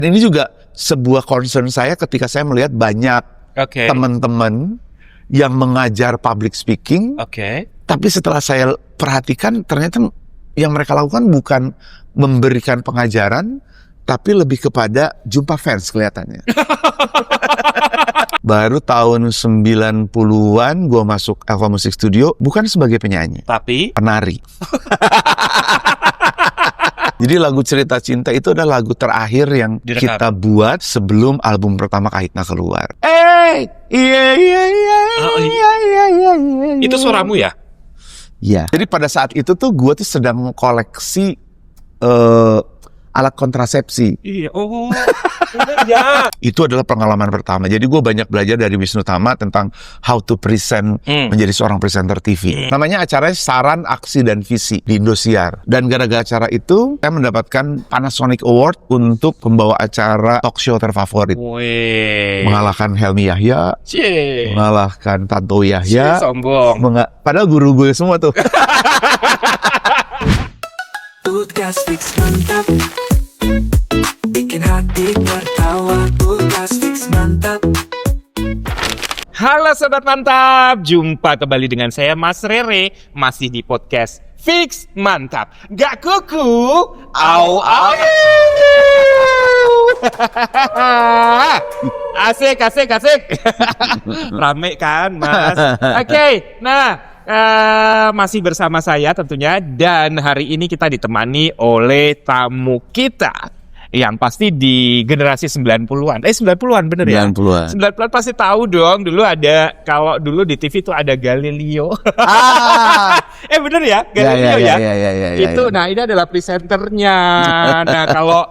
Ini juga sebuah concern saya ketika saya melihat banyak teman-teman yang mengajar public speaking. Tapi setelah saya perhatikan, ternyata yang mereka lakukan bukan memberikan pengajaran, tapi lebih kepada jumpa fans kelihatannya. Baru tahun 90-an gue masuk Alpha Music Studio, bukan sebagai penyanyi, tapi penari. Jadi lagu Cerita Cinta itu adalah lagu terakhir yang kita buat sebelum album pertama Kahitna keluar. Itu suaramu ya? Iya. Jadi pada saat itu tuh gue tuh sedang koleksi alat kontrasepsi. Iya. Oh, ya. Itu adalah pengalaman pertama. Jadi gue banyak belajar dari Wisnu Tama tentang how to present menjadi seorang presenter TV. Namanya acaranya Saran, Aksi, dan Visi di Indosiar. Dan gara-gara acara itu, saya mendapatkan Panasonic Award untuk pembawa acara talk show terfavorit. Mengalahkan Helmi Yahya, mengalahkan Tanto Yahya. Sombong. Padahal guru gue semua tuh. Podcast Fix Mantap, bikin hati tertawa. Podcast Fix Mantap. Halo Sobat Mantap, jumpa kembali dengan saya Mas Rere, masih di podcast Fix Mantap. Gak kuku, au au. Asik. Rame kan Mas? Oke, nah masih bersama saya tentunya, dan hari ini kita ditemani oleh tamu kita yang pasti di generasi 90-an. 90-an bener ya? 90-an. 90-an pasti tahu dong, dulu ada, kalau dulu di TV tuh ada Galileo. Bener ya? Galileo ya? Itu, nah ini adalah presenternya. Nah kalau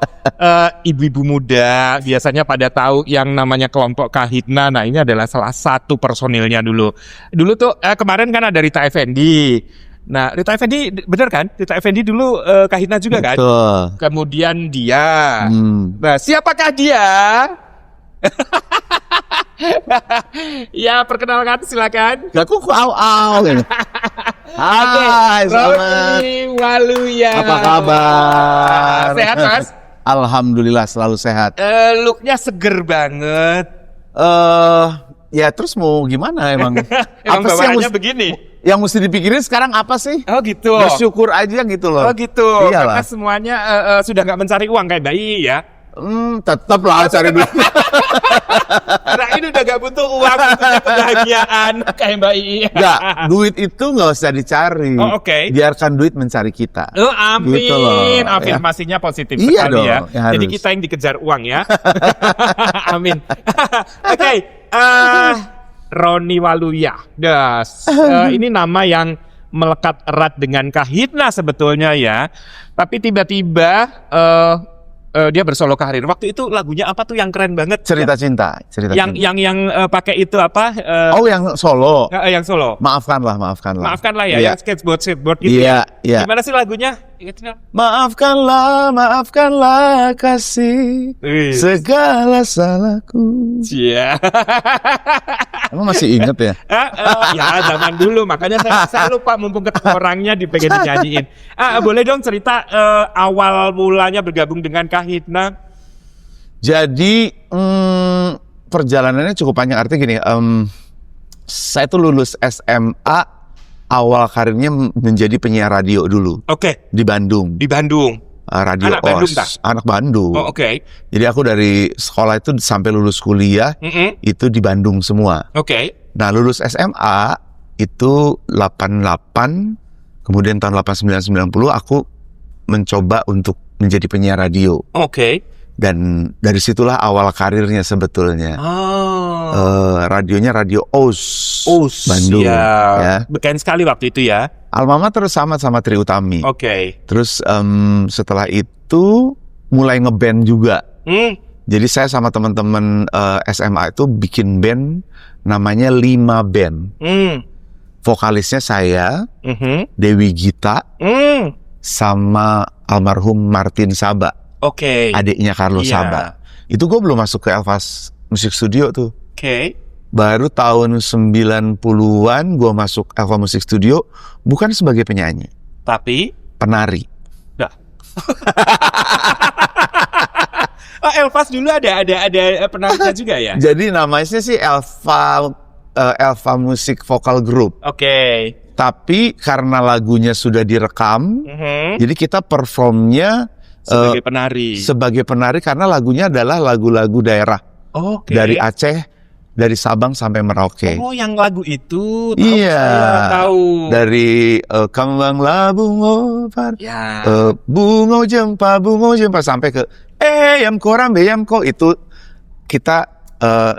ibu-ibu muda biasanya pada tahu yang namanya kelompok Kahitna. Nah ini adalah salah satu personilnya dulu. Dulu tuh kemarin kan ada Rita Effendy. Nah, Rita Effendy bener kan? Rita Effendy dulu Kahitna juga kan? Betul. Kemudian dia. Nah, siapakah dia? Ya, perkenalkan silakan. Gak kuku au. Hai, Roni Waluya. Apa kabar? Sehat, Mas? Alhamdulillah selalu sehat. Looknya seger banget. Ya terus mau gimana emang? Emang apa sih bawaannya begini? Yang mesti dipikirin sekarang apa sih? Oh gitu. Bersyukur aja gitu loh. Oh gitu. Iyalah. Karena semuanya sudah nggak mencari uang kayak bayi ya. Tetap lah cari duit. Karena ini udah gak butuh uang, butuh kebahagiaan kayak bayi. Enggak, duit itu nggak usah dicari. Oh, oke. Biarkan duit mencari kita. Oh, amin. Gitu loh, afirmasinya positif iya sekali dong, ya. ya Jadi harus. kita yang dikejar uang ya. Amin. Oke. Roni Waluya. Ini nama yang melekat erat dengan Kahitna sebetulnya ya. Tapi tiba-tiba dia bersolo karir. Waktu itu lagunya apa tuh yang keren banget? Cerita cinta. Yang pakai itu apa? Yang solo. Yang solo. Maafkanlah. Maafkanlah ya, Iya. yang skateboard gitu Iya, ya. iya. Gimana sih lagunya? Maafkanlah kasih segala salahku. Iya. Emang masih inget ya? Ya zaman dulu, makanya saya lupa, mumpung ketemu orangnya pengen dinyanyiin. Boleh dong cerita awal mulanya bergabung dengan Kahitna? Jadi perjalanannya cukup panjang. Artinya gini, saya tuh lulus SMA, awal karirnya menjadi penyiar radio dulu. Oke. Di Bandung. Di Bandung. Radio Anak Bandung, OS. Anak Bandung. Oh, oke. Jadi aku dari sekolah itu sampai lulus kuliah itu di Bandung semua. Oke. Nah lulus SMA itu 88, kemudian tahun 89-90 aku mencoba untuk menjadi penyiar radio. Oke. Dan dari situlah awal karirnya sebetulnya. Radionya Radio OS Bandung. Ya. Beken sekali waktu itu ya. Alma Mater sama Tri Utami. Oke. Terus setelah itu mulai ngeband juga. Jadi saya sama teman-teman SMA itu bikin band namanya 5 Band. Vokalisnya saya, Dewi Gita, sama almarhum Martin Saba. Oke. Adiknya Carlos Saba. Itu gue belum masuk ke Alpha Music Studio tuh. Oke. Baru tahun 90-an gue masuk Alpha Music Studio, bukan sebagai penyanyi, tapi penari. dah. Oh, Elvas dulu ada penarinya juga ya? Jadi namanya sih Elva Music Vocal Group. Oke. Tapi karena lagunya sudah direkam, jadi kita performnya sebagai penari karena lagunya adalah lagu-lagu daerah. Oke. Dari Aceh, dari Sabang sampai Merauke. Oh, yang lagu itu. Iya. Saya tahu. Dari Kembanglah bungo Ya. bungo jempa sampai ke yam koram beyamko, itu kita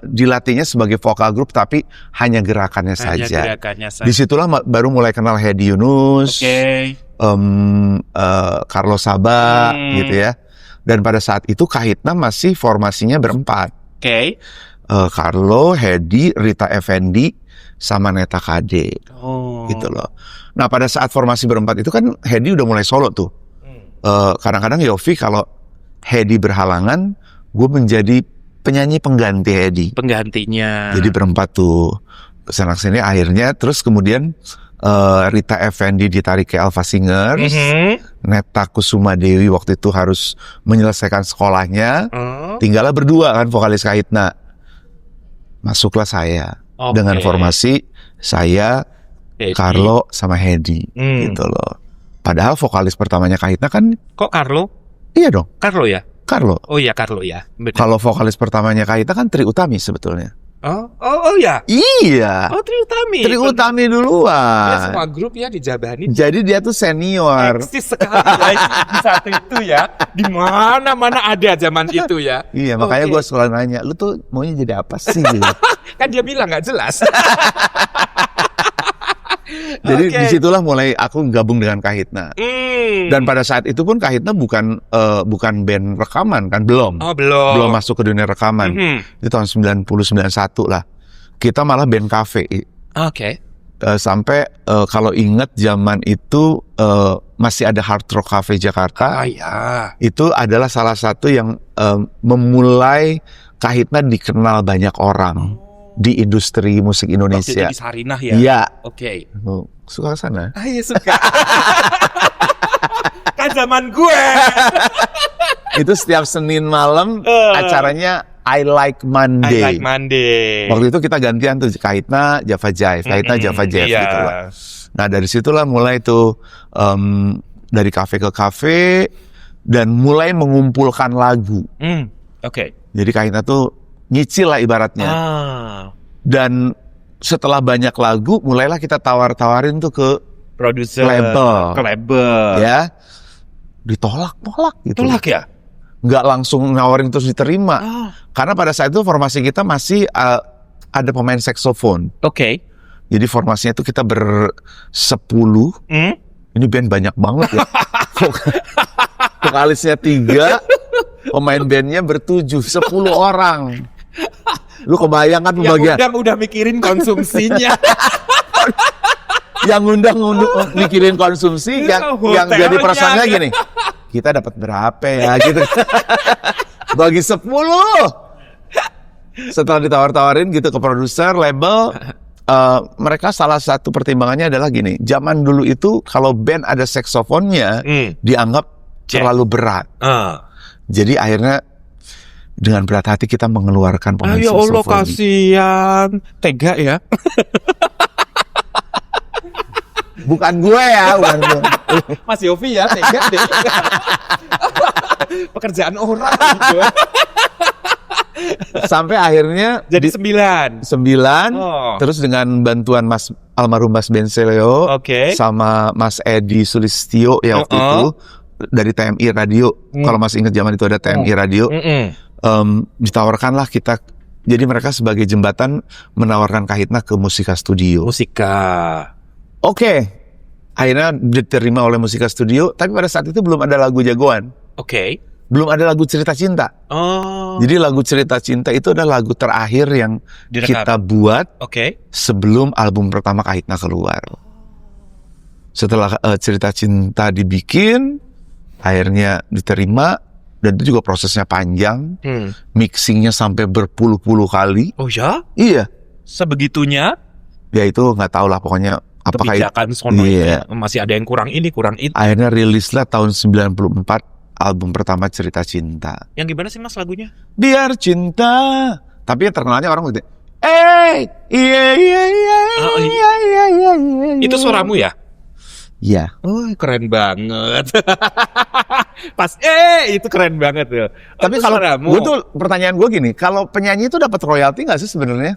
dilatihnya sebagai vokal grup tapi hanya gerakannya saja. Disitulah baru mulai kenal Hedi Yunus, Carlos Sabah gitu ya. Dan pada saat itu Kahitna masih formasinya berempat. Carlo, Hedi, Rita Effendi, sama Neta Kade. Gitu loh. Nah pada saat formasi berempat itu kan Hedi udah mulai solo tuh. Kadang-kadang Yofi kalau Hedi berhalangan, gue menjadi penyanyi pengganti Hedi. Penggantinya. Jadi berempat tuh kesana-sini akhirnya. Terus kemudian Rita Effendi ditarik ke Alpha Singers. Neta Kusuma Dewi waktu itu harus menyelesaikan sekolahnya. Tinggallah berdua kan vokalis Kahitna. Masuklah saya dengan formasi saya, Hedi, Carlo sama Hedi gitu loh. Padahal vokalis pertamanya Kahitna kan. Kok Carlo? Iya dong. Carlo ya? Carlo. Oh iya Carlo ya. Kalau vokalis pertamanya Kahitna kan Tri Utami sebetulnya. Oh ya. Iya. Oh Tri Utami. Tri Utami duluan. Dia semua grupnya dijabani. Jadi dia tuh senior. Eksis sekali ya di saat itu ya. Di mana ada zaman itu ya. Iya, makanya gue selalu nanya, lu tuh maunya jadi apa sih? Kan dia bilang nggak jelas. Jadi disitulah mulai aku gabung dengan Kahitna. Dan pada saat itu pun Kahitna bukan band rekaman kan, belum. Belum masuk ke dunia rekaman. Itu tahun 90-91 lah. Kita malah band cafe. Sampai kalau ingat zaman itu masih ada Hard Rock Cafe Jakarta. Itu adalah salah satu yang memulai Kahitna dikenal banyak orang di industri musik Indonesia. Waktu itu di Sarinah ya? Iya. Suka Suka sana? Iya suka. Kan zaman gue. Itu setiap Senin malam acaranya I Like Monday. Waktu itu kita gantian tuh Kahitna, Java Jive, Kahitna, Java Jive gitu lah. Nah dari situlah mulai tuh dari kafe ke kafe dan mulai mengumpulkan lagu. Jadi Kahitna tuh nyicil lah ibaratnya. Dan setelah banyak lagu, mulailah kita tawar-tawarin tuh ke produser, label. Ya, ditolak gitu. Tolak ya? Nggak langsung nawarin terus diterima. Karena pada saat itu formasi kita masih ada pemain saksofon. Jadi formasinya itu kita ber-10. Ini band banyak banget ya. Vokalisnya 3, pemain bandnya ber-7, 10 orang. Lu kebayang kan pembagian? Yang udah mikirin konsumsinya. Yang undang mikirin konsumsi, yang jadi perasaannya gini. Kita dapat berapa ya gitu. Bagi 10. Setelah ditawar-tawarin gitu ke produser, label, mereka salah satu pertimbangannya adalah gini. Zaman dulu itu kalau band ada saksofonnya dianggap terlalu berat. Jadi akhirnya dengan berat hati kita mengeluarkan pemain saksofon. Ya Allah, kasihan. Tega ya. Bukan gue ya, bukan gue. Mas Yofi ya, tega deh. Pekerjaan orang gitu. Sampai akhirnya jadi 9. Terus dengan bantuan almarhum Mas Benseleo sama Mas Edi Sulistyo ya waktu itu dari TMI Radio. Kalau masih ingat zaman itu ada TMI Radio. Ditawarkanlah kita. Jadi mereka sebagai jembatan menawarkan Kahitna ke Musika Studio. Akhirnya diterima oleh Musika Studio, tapi pada saat itu belum ada lagu jagoan. Belum ada lagu Cerita Cinta. Jadi lagu Cerita Cinta itu adalah lagu terakhir yang kita buat sebelum album pertama Kahitna keluar. Setelah Cerita Cinta dibikin, akhirnya diterima, dan itu juga prosesnya panjang. Mixingnya sampai berpuluh-puluh kali. Oh ya? Iya. Sebegitunya? Ya itu nggak tahu lah pokoknya. Apakah kebijakan sono masih ada yang kurang ini, kurang itu. Akhirnya rilislah tahun 94 album pertama Cerita Cinta. Yang gimana sih Mas lagunya? Biar cinta. Tapi yang terkenalnya orang gitu. Iya. Oh, itu suaramu ya? Iya. Oh, keren banget. Pas itu keren banget tuh. Tapi kalau gue tuh pertanyaan gue gini, kalau penyanyi itu dapat royalti nggak sih sebenarnya?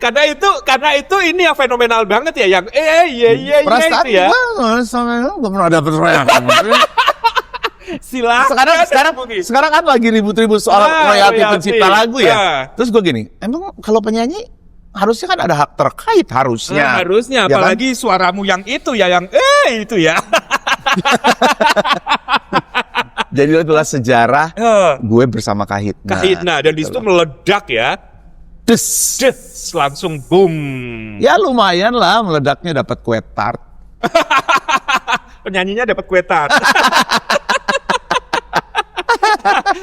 karena itu ini yang fenomenal banget ya, yang iya Perasaan itu ya. Gue pernah dapet royalti. Sekarang kan lagi ribut-ribut soal royalti pencipta lagu ya. Terus gue gini, emang kalau penyanyi harusnya kan ada hak terkait harusnya. Harusnya, ya apalagi kan? Suaramu yang itu ya, yang itu ya. Jadi itulah sejarah gue bersama Kahitna. Kahitna, dan di situ meledak ya. Des, langsung boom. Ya lumayan lah, meledaknya dapat kue tart. Penyanyinya dapat kue tart.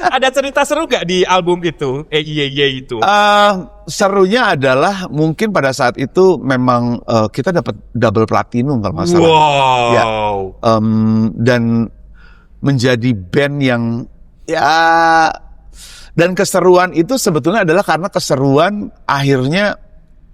Ada cerita seru gak di album itu? Iya itu. Serunya adalah mungkin pada saat itu memang kita dapat double platinum kalau nggak salah. Wow. Ya, dan menjadi band yang ya, dan keseruan itu sebetulnya adalah karena keseruan akhirnya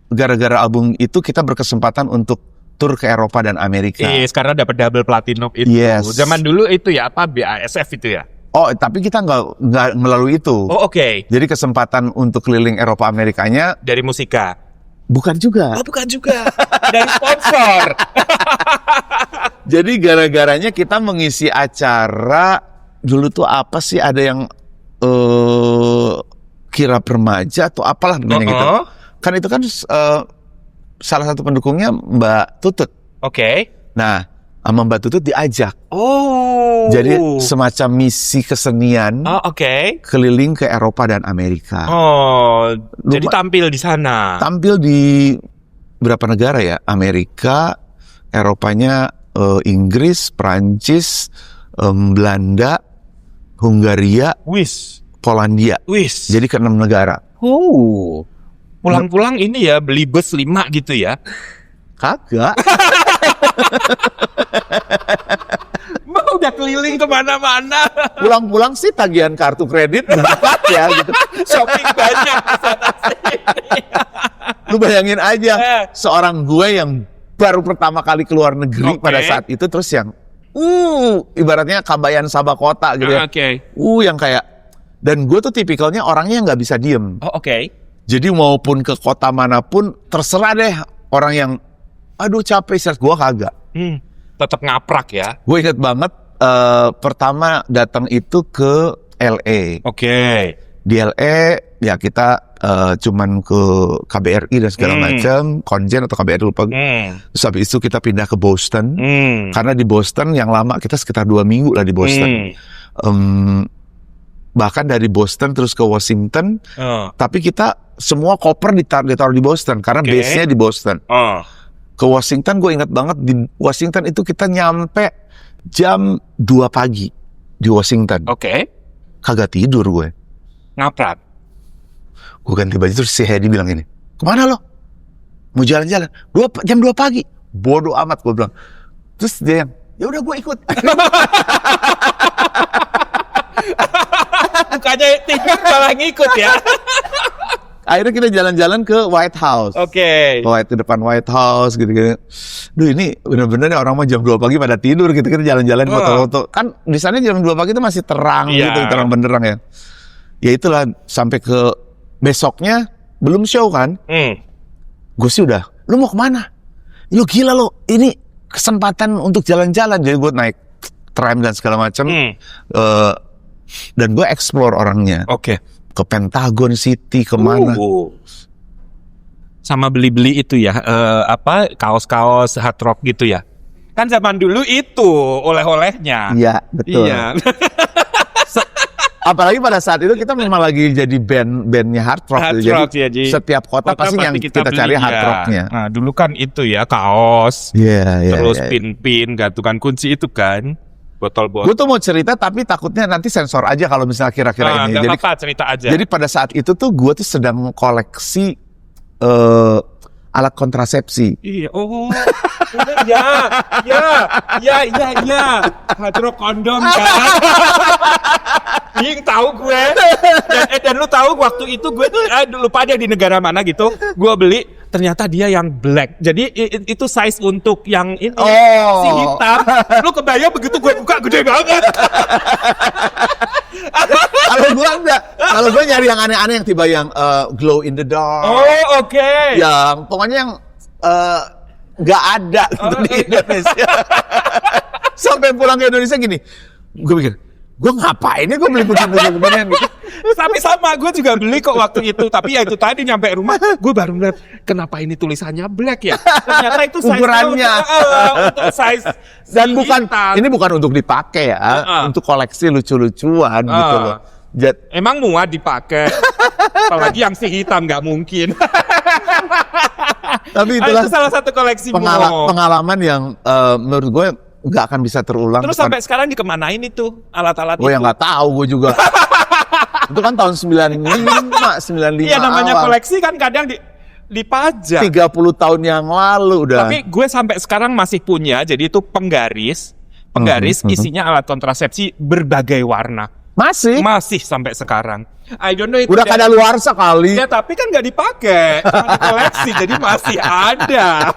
gara-gara album itu kita berkesempatan untuk tur ke Eropa dan Amerika. Yes, karena dapat double platinum itu. Yes. Zaman dulu itu ya apa BASF itu ya? Oh, tapi kita nggak melalui itu. Oh, oke. Jadi kesempatan untuk keliling Eropa Amerikanya dari Musika. Bukan juga. Oh, bukan juga. Dari sponsor. Jadi gara-garanya kita mengisi acara dulu tuh apa sih, ada yang kirap remaja atau apalah namanya gitu. Kan itu kan salah satu pendukungnya Mbak Tutut. Oke. Nah, sama Mbak Tutut diajak. Oh. Jadi semacam misi kesenian. Oh, oke. Keliling ke Eropa dan Amerika. Oh, jadi tampil di sana. Tampil di berapa negara ya? Amerika, Eropanya Inggris, Prancis, Belanda, Hungaria, Polandia. Jadi ke 6 negara. Pulang-pulang ini ya beli bus 5 gitu ya? Kagak. Udah keliling kemana-mana. Pulang-pulang sih tagihan kartu kredit dapat ya gitu. Shopping banyak di sana sini. Lu bayangin aja seorang gue yang baru pertama kali keluar negeri pada saat itu, terus yang ibaratnya Kabayan Sabah Kota gitu ya. Yang kayak, dan gue tuh tipikalnya orangnya nggak bisa diem. Jadi maupun ke kota manapun terserah deh, orang yang aduh capek, gue kagak. Tetap ngaprak ya. Gue inget banget pertama datang itu ke LA. Di LA ya kita cuman ke KBRI dan segala macam, Konjen atau KBRI lupa. Terus habis itu kita pindah ke Boston. Karena di Boston yang lama kita sekitar 2 minggu lah di Boston. Bahkan dari Boston terus ke Washington. Tapi kita semua koper ditaruh di Boston karena base-nya di Boston. Ke Washington gue ingat banget, di Washington itu kita nyampe jam 2 pagi di Washington. Kagak tidur gue. Ngaprak. Gue ganti baju terus si Hedi bilang gini, kemana lo? Mau jalan-jalan? Jam 2 pagi. Bodoh amat gue bilang. Terus dia yang, ya udah gue ikut. Bukannya tidur malah ngikut ya. Akhirnya kita jalan-jalan ke White House. Ke depan White House gitu-gitu. Duh, ini bener-bener orang mau jam 2 pagi pada tidur gitu. Kita jalan-jalan foto-foto. Kan di sana jam 2 pagi itu masih terang gitu, terang benderang ya. Ya itulah, sampai ke besoknya belum show kan. Gue sih udah, lu mau kemana? Lu gila lo, ini kesempatan untuk jalan-jalan. Jadi gue naik tram dan segala macam. Dan gue explore orangnya. Ke Pentagon City, kemana. Sama beli-beli itu ya, kaos-kaos hard rock gitu ya. Kan zaman dulu itu oleh-olehnya. Iya, betul. Apalagi pada saat itu kita memang lagi jadi bandnya hard rock. Jadi setiap kota pasti yang kita cari hard rocknya. Nah dulu kan itu ya, kaos, terus pin-pin, gantungan kunci itu kan. Botol-botol. Gue tuh mau cerita tapi takutnya nanti sensor aja kalau misalnya kira-kira ini. Jadi apa, cerita aja. Jadi pada saat itu tuh gue tuh sedang koleksi alat kontrasepsi. Iya, oh, ya, hadro kondom kan. Ing tahu gue. Dan lu tahu waktu itu gue tuh lupa dia di negara mana gitu. Gue beli, ternyata dia yang black. Jadi itu size untuk yang ini si hitam. Lu kebayang begitu gue buka gede banget. Kalau gue enggak, kalau gue nyari yang aneh-aneh yang tiba yang glow in the dark. Oh, oke. Yang pokoknya yang nggak ada gitu di Indonesia. Sampai pulang ke Indonesia gini, gue pikir, gue ngapain ya gue beli begini-beginian gitu. Tapi sama, gue juga beli kok waktu itu. Tapi ya itu tadi nyampe rumah, gue baru ngeliat, kenapa ini tulisannya black ya? Ternyata itu size ukurannya. Untuk size Dan ini bukan untuk dipakai ya, untuk koleksi lucu-lucuan gitu loh. Emang muat dipakai, apalagi yang si hitam nggak mungkin. Tapi itulah itu salah satu koleksi pengalaman yang menurut gue nggak akan bisa terulang. Terus sampai sekarang dikemanain itu alat-alat itu? Gue yang nggak tahu gue juga. Itu kan tahun 95 Iya, namanya awal. Koleksi kan kadang dipajak. 30 tahun yang lalu udah. Tapi gue sampai sekarang masih punya. Jadi itu penggaris isinya alat kontrasepsi berbagai warna. Masih sampai sekarang. I don't know itu udah kada luar sekali. Ya tapi kan nggak dipakai, cuma di koleksi jadi masih ada.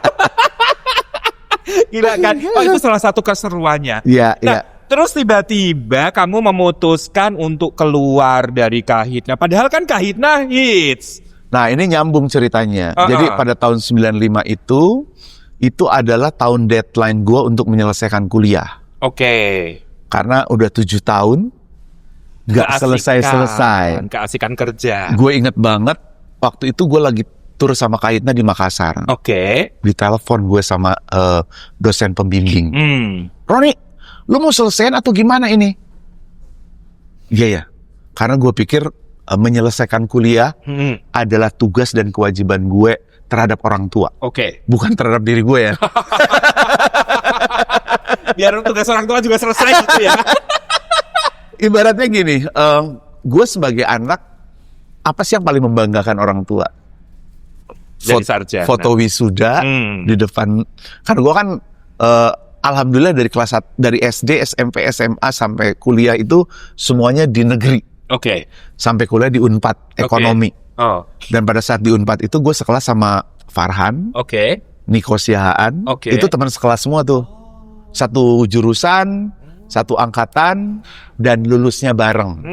Gila kan? Oh, itu salah satu keseruannya. Iya, iya. Terus tiba-tiba kamu memutuskan untuk keluar dari Kahitna. Padahal kan Kahitna hits. Nah, ini nyambung ceritanya. Jadi pada tahun 95 itu adalah tahun deadline gue untuk menyelesaikan kuliah. Oke. Karena udah 7 tahun nggak selesai-selesai. Keasikan kerja. Gue inget banget waktu itu gue lagi tur sama Kahitna di Makassar. Oke. Ditelepon gue sama dosen pembimbing. Roni, lu mau selesaiin atau gimana ini? Iya ya. Karena gue pikir menyelesaikan kuliah adalah tugas dan kewajiban gue terhadap orang tua. Oke. Bukan terhadap diri gue ya. Biar tugas orang tua juga selesai gitu ya. Ibaratnya gini, gue sebagai anak, apa sih yang paling membanggakan orang tua? Jadi sarjana. Foto wisuda di depan. Kan gue kan, alhamdulillah dari SD, SMP, SMA sampai kuliah itu semuanya di negeri. Oke. Sampai kuliah di Unpad ekonomi. Oh. Dan pada saat di Unpad itu gue sekelas sama Farhan, Niko Siahaan, itu teman sekelas semua tuh. Satu jurusan, satu angkatan, dan lulusnya bareng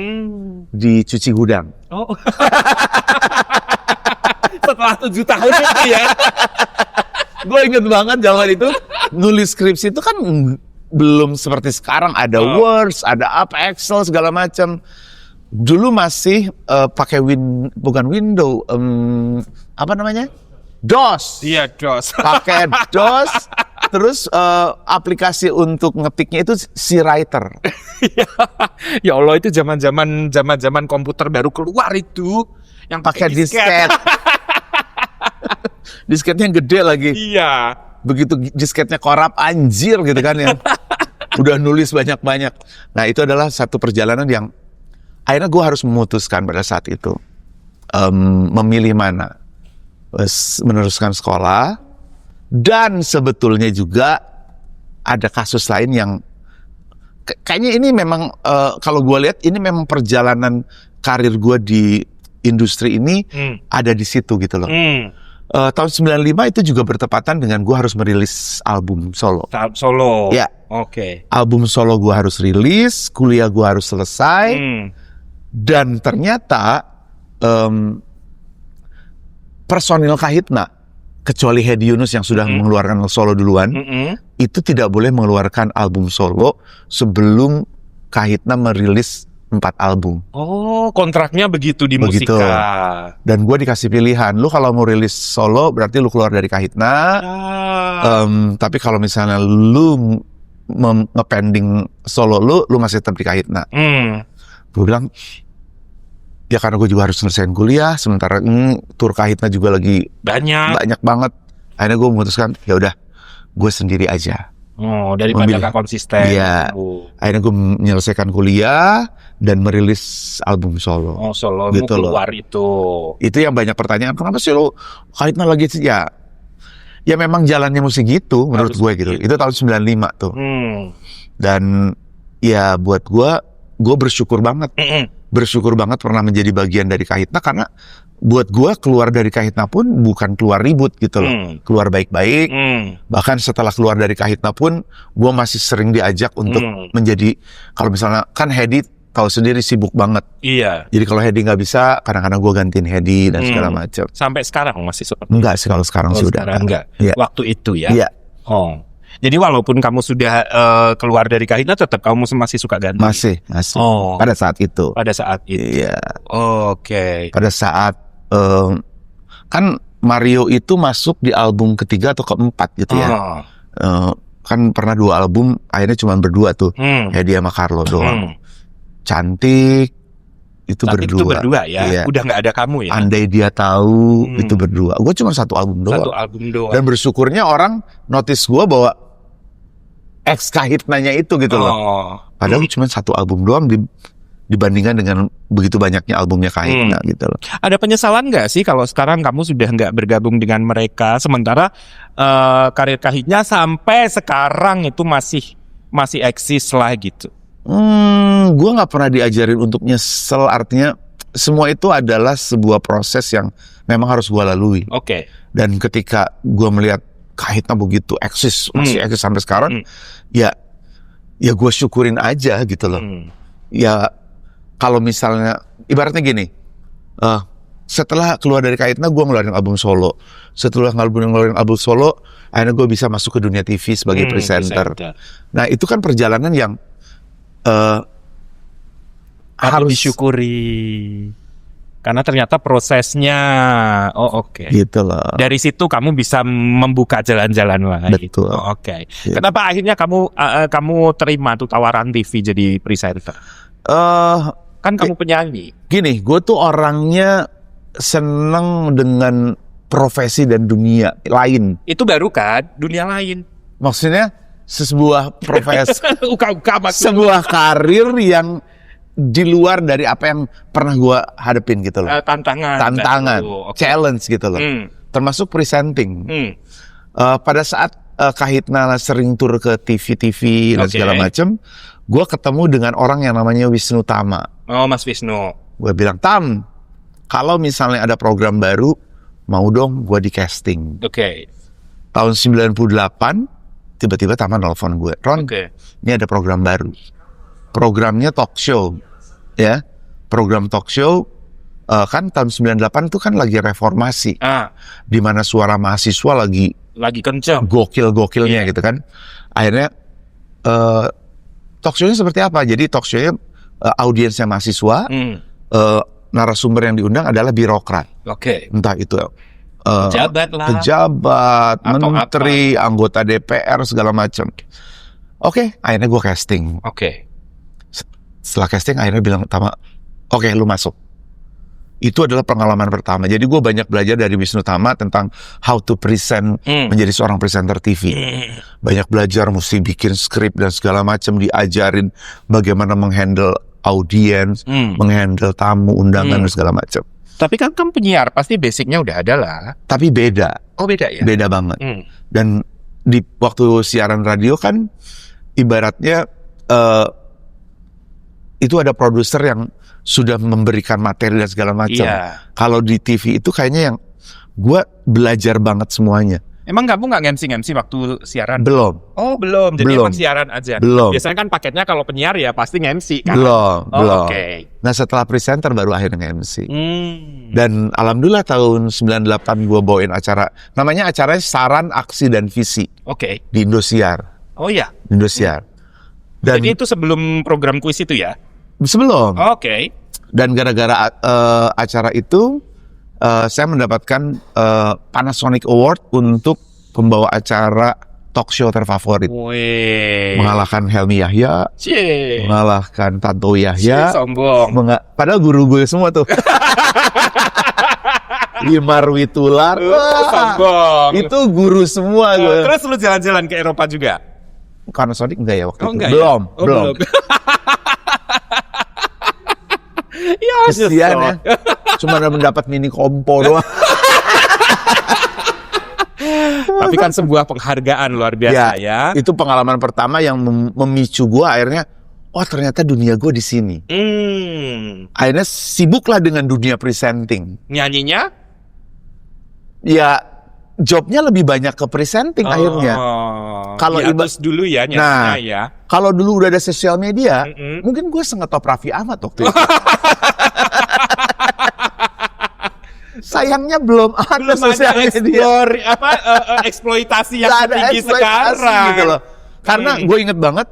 di cuci gudang. Oh. Setelah 7 tahun itu ya. Gue inget banget zaman itu nulis skripsi itu kan belum seperti sekarang ada Word, ada apa Excel segala macam. Dulu masih pakai bukan Windows, apa namanya? DOS. Iya, DOS. Pakai DOS. Terus aplikasi untuk ngetiknya itu si Writer. Ya Allah, itu zaman komputer baru keluar itu yang pakai disket. Disketnya yang gede lagi. Iya. Begitu disketnya korap anjir gitu kan ya. Udah nulis banyak-banyak. Nah, itu adalah satu perjalanan yang akhirnya gue harus memutuskan pada saat itu memilih mana, meneruskan sekolah. Dan sebetulnya juga ada kasus lain yang kayaknya ini memang kalau gue lihat ini memang perjalanan karir gue di industri ini ada di situ gitu loh. Tahun 95 itu juga bertepatan dengan gue harus merilis album solo. Solo? Ya. Oke. Album solo gue harus rilis, kuliah gue harus selesai. Dan ternyata personil Kahitna, kecuali Hedi Yunus yang sudah mengeluarkan solo duluan, itu tidak boleh mengeluarkan album solo sebelum Kahitna merilis 4 album. Oh, kontraknya begitu di Musika. Dan gue dikasih pilihan, lu kalau mau rilis solo berarti lu keluar dari Kahitna. Tapi kalau misalnya lu nge-pending solo lu masih tetap di Kahitna. Gue bilang, ya karena gue juga harus selesaiin kuliah, sementara tur Kahitna juga lagi banyak banget. Akhirnya gue memutuskan, ya udah, gue sendiri aja. Oh, daripada gak konsisten. Iya. Akhirnya gue menyelesaikan kuliah dan merilis album solo. Oh, solo gitu keluar loh. Itu yang banyak pertanyaan, kenapa sih lo Kahitna lagi? Ya, Ya memang jalannya musik gitu menurut gue gitu. Itu tahun 95 tuh. Dan ya buat gue bersyukur banget. Bersyukur banget pernah menjadi bagian dari Kahitna, karena buat gue keluar dari Kahitna pun bukan keluar ribut gitu loh. Keluar baik-baik. Bahkan setelah keluar dari Kahitna pun gue masih sering diajak untuk menjadi, kalau misalnya kan Hedi tahu sendiri sibuk banget. Iya. Jadi kalau Hedi nggak bisa, kadang-kadang gue gantiin Hedi dan segala macam. Sampai sekarang masih seperti Enggak sih, kalau sekarang sih udah enggak. Iya. Waktu itu ya. Iya. Oh. Jadi walaupun kamu sudah keluar dari Kahitna, tetap kamu masih suka ganti. Masih. Oh. Pada saat itu. Pada saat itu. Iya. Oke. Pada saat kan Mario itu masuk di album ketiga atau keempat gitu ya. Kan pernah 2 album, akhirnya cuma berdua tuh. Hedi sama Carlo doang. Cantik itu Itu berdua ya. Iya. Udah nggak ada kamu ya. Andai Dia Tahu itu berdua. Gue cuma 1 album doang. 1 album doang. Dan bersyukurnya orang notice gue bahwa ex Kahitnanya itu gitu loh. Padahal cuma 1 album doang dibandingkan dengan begitu banyaknya albumnya Kahitna gitu loh. Ada penyesalan nggak sih kalau sekarang kamu sudah nggak bergabung dengan mereka, sementara karir Kahitna sampai sekarang itu masih eksis lah gitu? Gue nggak pernah diajarin untuk nyesel, artinya semua itu adalah sebuah proses yang memang harus gue lalui. Oke. Dan ketika gue melihat Kahitna begitu eksis, masih eksis sampai sekarang, ya gue syukurin aja gitu loh. Ya kalau misalnya ibaratnya gini, setelah keluar dari Kahitna gue ngeluarin album solo. Setelah ngeluarin album solo, akhirnya gue bisa masuk ke dunia TV sebagai presenter. Nah itu kan perjalanan yang harus disyukuri, karena ternyata prosesnya oke. Gitu loh. Dari situ kamu bisa membuka jalan-jalan lah. Betul. Gitu. Oke. Ya. Kenapa akhirnya kamu terima tuh tawaran TV jadi presenter? Kan kamu penyanyi. Gini, gue tuh orangnya seneng dengan profesi dan dunia lain. Itu baru kan dunia lain. Maksudnya sebuah profesi, Uka-uka sebuah karir yang di luar dari apa yang pernah gue hadepin gitu loh. Tantangan, challenge gitu loh. Termasuk presenting. Pada saat Kahitna sering tur ke TV dan segala macam, gue ketemu dengan orang yang namanya Wisnu Tama. Oh, Mas Wisnu. Gue bilang, Tam, kalau misalnya ada program baru, mau dong gue di casting. Oke. Tahun 98, tiba-tiba Tama nelfon gue, Ron, ini ada program baru. Programnya talk show, ya. Program talk show, kan tahun 98 itu kan lagi reformasi. Di mana suara mahasiswa lagi kencang. Gokil-gokilnya gitu kan. Akhirnya, talk show-nya seperti apa? Jadi talk show-nya audiensnya mahasiswa, narasumber yang diundang adalah birokrat. Entah itu pejabat, menteri, anggota DPR, segala macam. Akhirnya gue casting. Setelah casting akhirnya bilang Tama, lu masuk. Itu adalah pengalaman pertama. Jadi gue banyak belajar dari Wisnu Tama tentang how to present menjadi seorang presenter TV. Banyak belajar, mesti bikin skrip dan segala macam, diajarin bagaimana menghandle audiens, menghandle tamu, undangan dan segala macam. Tapi kan kamu penyiar, pasti basicnya udah ada lah. Tapi beda. Oh beda ya? Beda banget. Dan di waktu siaran radio kan, ibaratnya itu ada produser yang sudah memberikan materi dan segala macam. Kalau di TV itu kayaknya yang gue belajar banget semuanya. Emang kamu nggak nge-MC waktu siaran? Belum. Oh belum, jadi emang siaran aja? Belum. Biasanya kan paketnya kalau penyiar ya pasti nge-MC kan? Belum. Nah setelah presenter baru akhirnya nge-MC. Dan alhamdulillah tahun 98 gue bawain acara, namanya acaranya Saran, Aksi, dan Visi. Di Indosiar. Oh iya? Di Indosiar. Dan jadi itu sebelum program kuis itu ya? Sebelum. Dan gara-gara acara itu, saya mendapatkan Panasonic Award untuk pembawa acara talk show terfavorit. Mengalahkan Helmi Yahya, mengalahkan Tanto Yahya. Sombong. Padahal guru gue semua tuh. Limar Witular. Sombong. Itu guru semua gue. Terus lu jalan-jalan ke Eropa juga? Panasonic enggak ya waktu itu? Enggak, belum. Ya? Belum. Ya, kesian ya. Cuma mendapat mini kompo doang. Tapi kan sebuah penghargaan luar biasa ya. Itu pengalaman pertama yang memicu gue akhirnya, oh ternyata dunia gue di sini. Akhirnya sibuklah dengan dunia presenting. Nyanyinya? Ya, jobnya lebih banyak ke presenting akhirnya. Kalau hiatus dulu ya nyanyinya ya. Kalau dulu udah ada sosial media, mungkin gue sengetop Raffi Ahmad waktu itu. Sayangnya belum ada sosial media. Eksploitasi yang tinggi sekarang. Gitu loh. Karena gue inget banget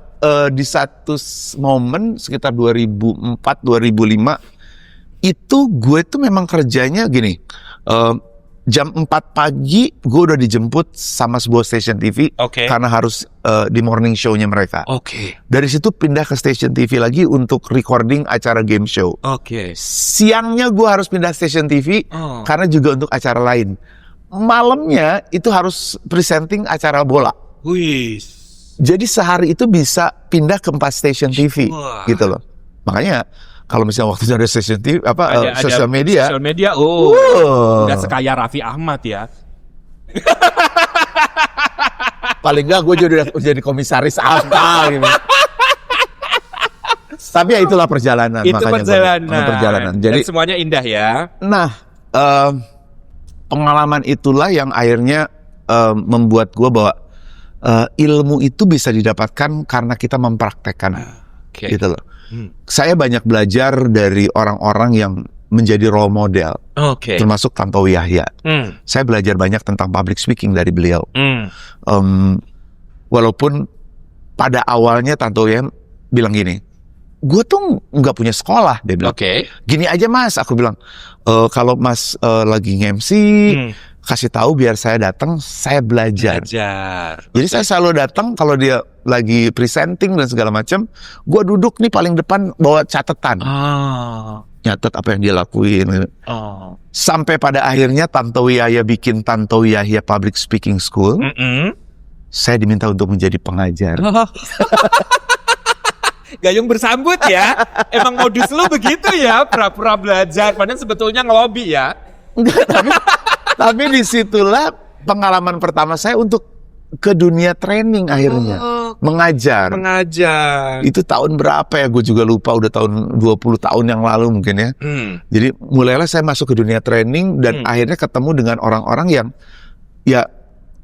di satu momen sekitar 2004-2005 itu gue tuh memang kerjanya gini. Jam 4 pagi gue udah dijemput sama sebuah station TV karena harus di morning show-nya mereka. Dari situ pindah ke station TV lagi untuk recording acara game show. Siangnya gue harus pindah station TV karena juga untuk acara lain. Malamnya itu harus presenting acara bola. Jadi sehari itu bisa pindah ke 4 station TV gitu loh. Makanya kalau misalnya waktu itu ada station TV, sosial media, udah sekaya Raffi Ahmad ya. Paling enggak gue jadi komisaris apa gitu. Tapi ya itulah perjalanan. Itu perjalanan. Jadi dan semuanya indah ya. Nah, pengalaman itulah yang akhirnya membuat gue bahwa ilmu itu bisa didapatkan karena kita mempraktekkan, gitu loh. Saya banyak belajar dari orang-orang yang menjadi role model, termasuk Tantowi Yahya. Saya belajar banyak tentang public speaking dari beliau. Walaupun pada awalnya Tantowi Yahya bilang gini, gue tuh nggak punya sekolah, dia bilang. Gini aja mas, aku bilang, kalau mas lagi nge-MC, kasih tahu biar saya datang, saya belajar. Jadi saya selalu datang kalau dia lagi presenting dan segala macam, gue duduk nih paling depan bawa catatan, nyatet apa yang dia lakuin. Sampai pada akhirnya Tantowi Yahya bikin Tantowi Yahya Public Speaking School. Saya diminta untuk menjadi pengajar. Gayung bersambut ya. Emang modus lu begitu ya, pura-pura belajar, padahal sebetulnya ngelobi ya. Tapi disitulah pengalaman pertama saya untuk ke dunia training akhirnya. Mengajar. Itu tahun berapa ya, gue juga lupa, udah tahun 20 tahun yang lalu mungkin ya. Jadi mulailah saya masuk ke dunia training dan akhirnya ketemu dengan orang-orang yang ya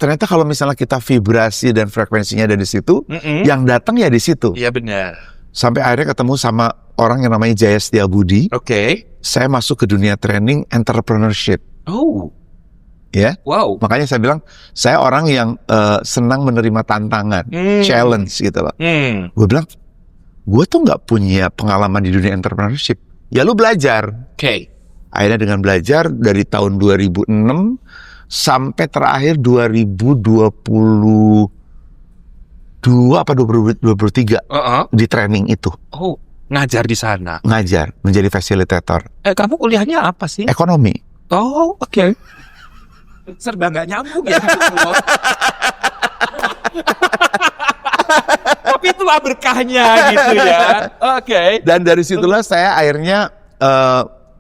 ternyata kalau misalnya kita vibrasi dan frekuensinya ada di situ, yang datang ya di situ. Iya benar. Sampai akhirnya ketemu sama orang yang namanya Jaya Setiabudi. Saya masuk ke dunia training entrepreneurship. Ya, makanya saya bilang saya orang yang senang menerima tantangan, challenge gitu loh. Gue bilang, gue tuh nggak punya pengalaman di dunia entrepreneurship. Ya lu belajar. Akhirnya dengan belajar dari tahun 2006 sampai terakhir 2022 apa 2023 di training itu. Ngajar di sana. Ngajar, menjadi fasilitator. Kamu kuliahnya apa sih? Ekonomi. Serba nggak nyambung ya. Tapi itulah berkahnya gitu ya. Dan dari situlah saya akhirnya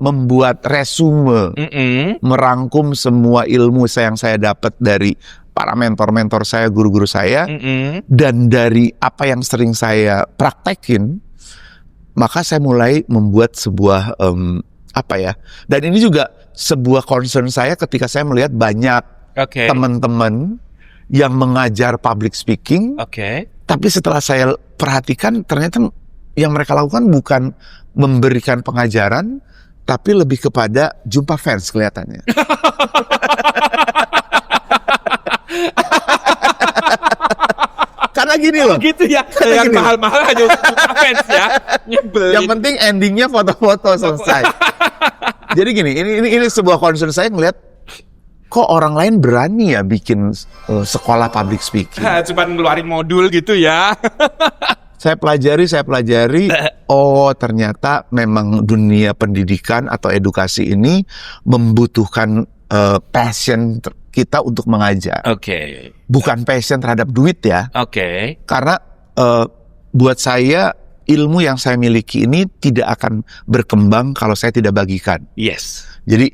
membuat resume, merangkum semua ilmu yang saya dapat dari para mentor-mentor saya, guru-guru saya, dan dari apa yang sering saya praktekin, maka saya mulai membuat sebuah dan ini juga sebuah concern saya ketika saya melihat banyak teman-teman yang mengajar public speaking, tapi setelah saya perhatikan ternyata yang mereka lakukan bukan memberikan pengajaran, tapi lebih kepada jumpa fans kelihatannya. Karena gini loh. Gitu ya. Yang mahal-mahal hanya jumpa fans ya. Nyebelin. Yang penting endingnya foto-foto selesai. Jadi gini, ini sebuah concern saya ngelihat kok orang lain berani ya bikin sekolah public speaking. Cuman ngeluarin modul gitu ya. Saya pelajari. Oh, ternyata memang dunia pendidikan atau edukasi ini membutuhkan passion kita untuk mengajar. Bukan passion terhadap duit ya. Karena buat saya ilmu yang saya miliki ini tidak akan berkembang kalau saya tidak bagikan. Jadi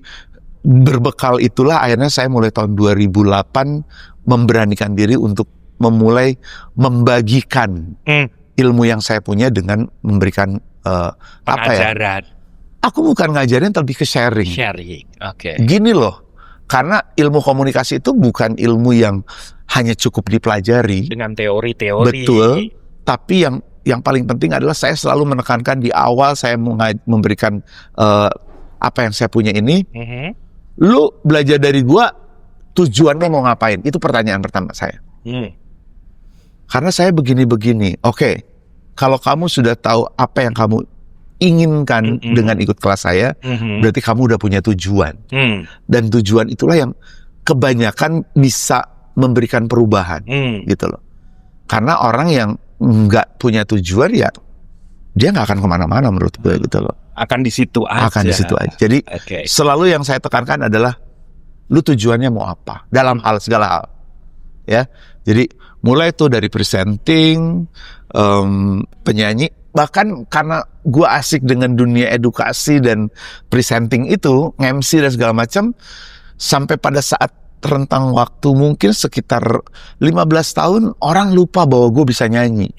berbekal itulah akhirnya saya mulai tahun 2008 memberanikan diri untuk memulai membagikan ilmu yang saya punya dengan memberikan pengajaran. Aku bukan ngajarin, lebih ke sharing. Oke. Gini loh, karena ilmu komunikasi itu bukan ilmu yang hanya cukup dipelajari. Dengan teori-teori. Betul. Tapi yang paling penting adalah saya selalu menekankan di awal saya memberikan apa yang saya punya ini. Lu belajar dari gua, tujuannya mau ngapain? Itu pertanyaan pertama saya. Karena saya begini-begini. Oke, kalau kamu sudah tahu apa yang kamu inginkan dengan ikut kelas saya, berarti kamu udah punya tujuan. Dan tujuan itulah yang kebanyakan bisa memberikan perubahan, gitu loh. Karena orang yang nggak punya tujuan ya, dia nggak akan kemana-mana menurut gue, gitu loh. Akan di situ aja. Jadi selalu yang saya tekankan adalah, lu tujuannya mau apa dalam segala hal, ya. Jadi mulai tuh dari presenting, penyanyi. Bahkan karena gue asik dengan dunia edukasi dan presenting itu, MC dan segala macam, sampai pada saat rentang waktu mungkin sekitar 15 tahun, orang lupa bahwa gue bisa nyanyi.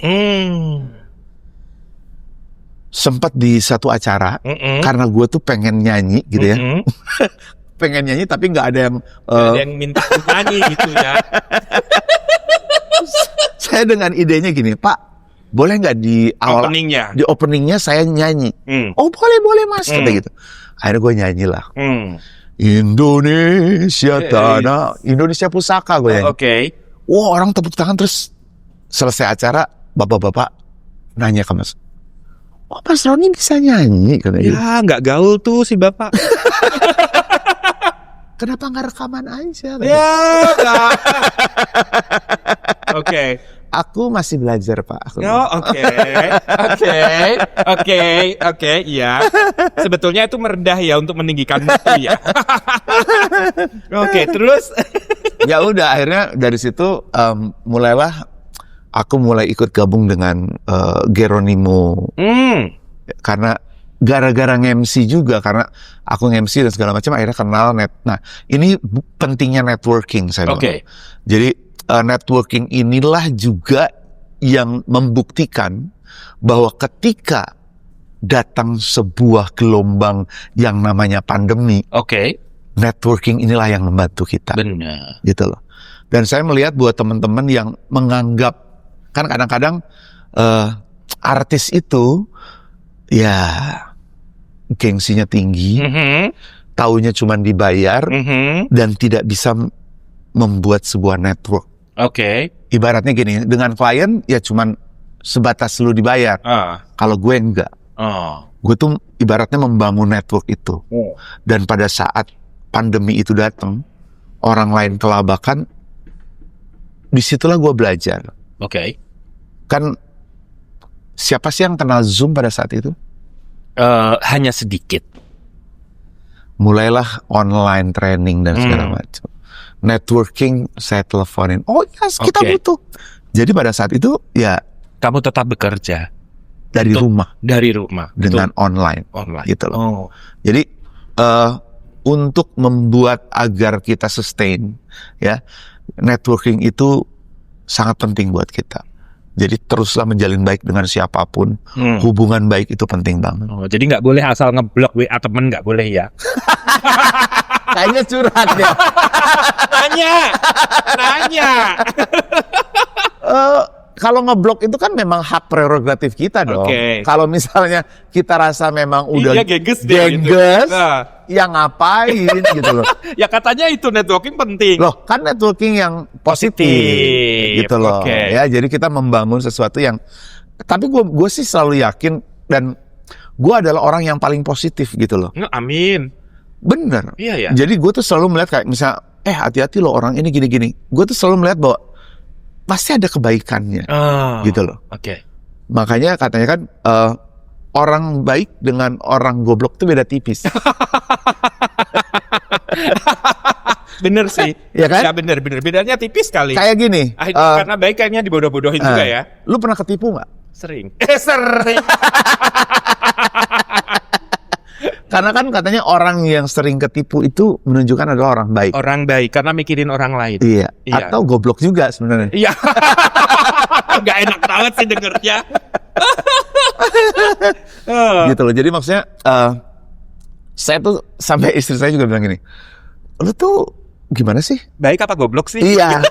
Sempat di satu acara, karena gue tuh pengen nyanyi gitu ya. Pengen nyanyi tapi nggak ada yang... ada yang minta nyanyi gitu ya. Saya dengan idenya gini, Pak, boleh nggak di awal openingnya saya nyanyi? Oh boleh mas, kata gitu. Akhirnya gue nyanyi lah. Indonesia tanah, Indonesia pusaka gue nyanyi. Wah, orang tepuk tangan. Terus selesai acara, bapak-bapak nanya ke mas, oh Mas Roni bisa nyanyi? Kata gitu. Ya nggak gaul tuh si bapak. Kenapa nggak rekaman aja? Ya nggak. Oke. Aku masih belajar, Pak. Oke, iya. Sebetulnya itu merendah ya untuk meninggikan mutu ya. Oke, terus? Ya udah, akhirnya dari situ mulailah aku mulai ikut gabung dengan Geronimo. Karena gara-gara nge-MC juga, karena aku nge-MC dan segala macam, akhirnya kenal Nah, ini pentingnya networking saya bilang. Jadi networking inilah juga yang membuktikan bahwa ketika datang sebuah gelombang yang namanya pandemi, networking inilah yang membantu kita. Benar. Gitu loh. Dan saya melihat buat teman-teman yang menganggap, kan kadang-kadang artis itu ya gengsinya tinggi, taunya cuma dibayar, dan tidak bisa membuat sebuah network. Ibaratnya gini, dengan klien ya cuman sebatas lu dibayar. Kalau gue enggak. Gue tuh ibaratnya membangun network itu. Dan pada saat pandemi itu datang, orang lain kelabakan, disitulah gue belajar. Kan siapa sih yang kenal Zoom pada saat itu? Hanya sedikit. Mulailah online training dan segala macam. Networking saya teleponin. Oh yes, kita butuh. Jadi pada saat itu ya kamu tetap bekerja dari rumah dengan online gitu loh. Jadi untuk membuat agar kita sustain, ya, networking itu sangat penting buat kita. Jadi teruslah menjalin baik dengan siapapun. Hubungan baik itu penting banget. Jadi nggak boleh asal ngeblok WA temen, nggak boleh ya. Kayaknya curhat ya. Nanya. Kalau ngeblok itu kan memang hak prerogatif kita dong. Kalau misalnya kita rasa memang udah geges gitu. Ya ngapain gitu loh. Ya katanya itu networking penting. Loh, kan networking yang positif gitu loh. Ya, jadi kita membangun sesuatu yang, tapi gue sih selalu yakin, dan gue adalah orang yang paling positif gitu loh. Amin. Bener. Iya. Jadi gue tuh selalu melihat kayak misal, hati-hati loh orang ini gini-gini. Gue tuh selalu melihat bahwa pasti ada kebaikannya, gitu loh. Makanya katanya kan orang baik dengan orang goblok itu beda tipis. Bener sih. Ya kan? Ya bener. Bedanya tipis kali. Kayak gini. Karena baik kayaknya dibodoh-bodohin juga ya. Lu pernah ketipu nggak? Sering. Sering. Karena kan katanya orang yang sering ketipu itu menunjukkan adalah orang baik. Orang baik karena mikirin orang lain. Iya. Iya. Atau goblok juga sebenarnya. Iya. Gak enak banget sih dengernya. Gitu loh. Jadi maksudnya saya tuh sampai istri saya juga bilang gini, lu tuh gimana sih? Baik apa goblok sih? Iya.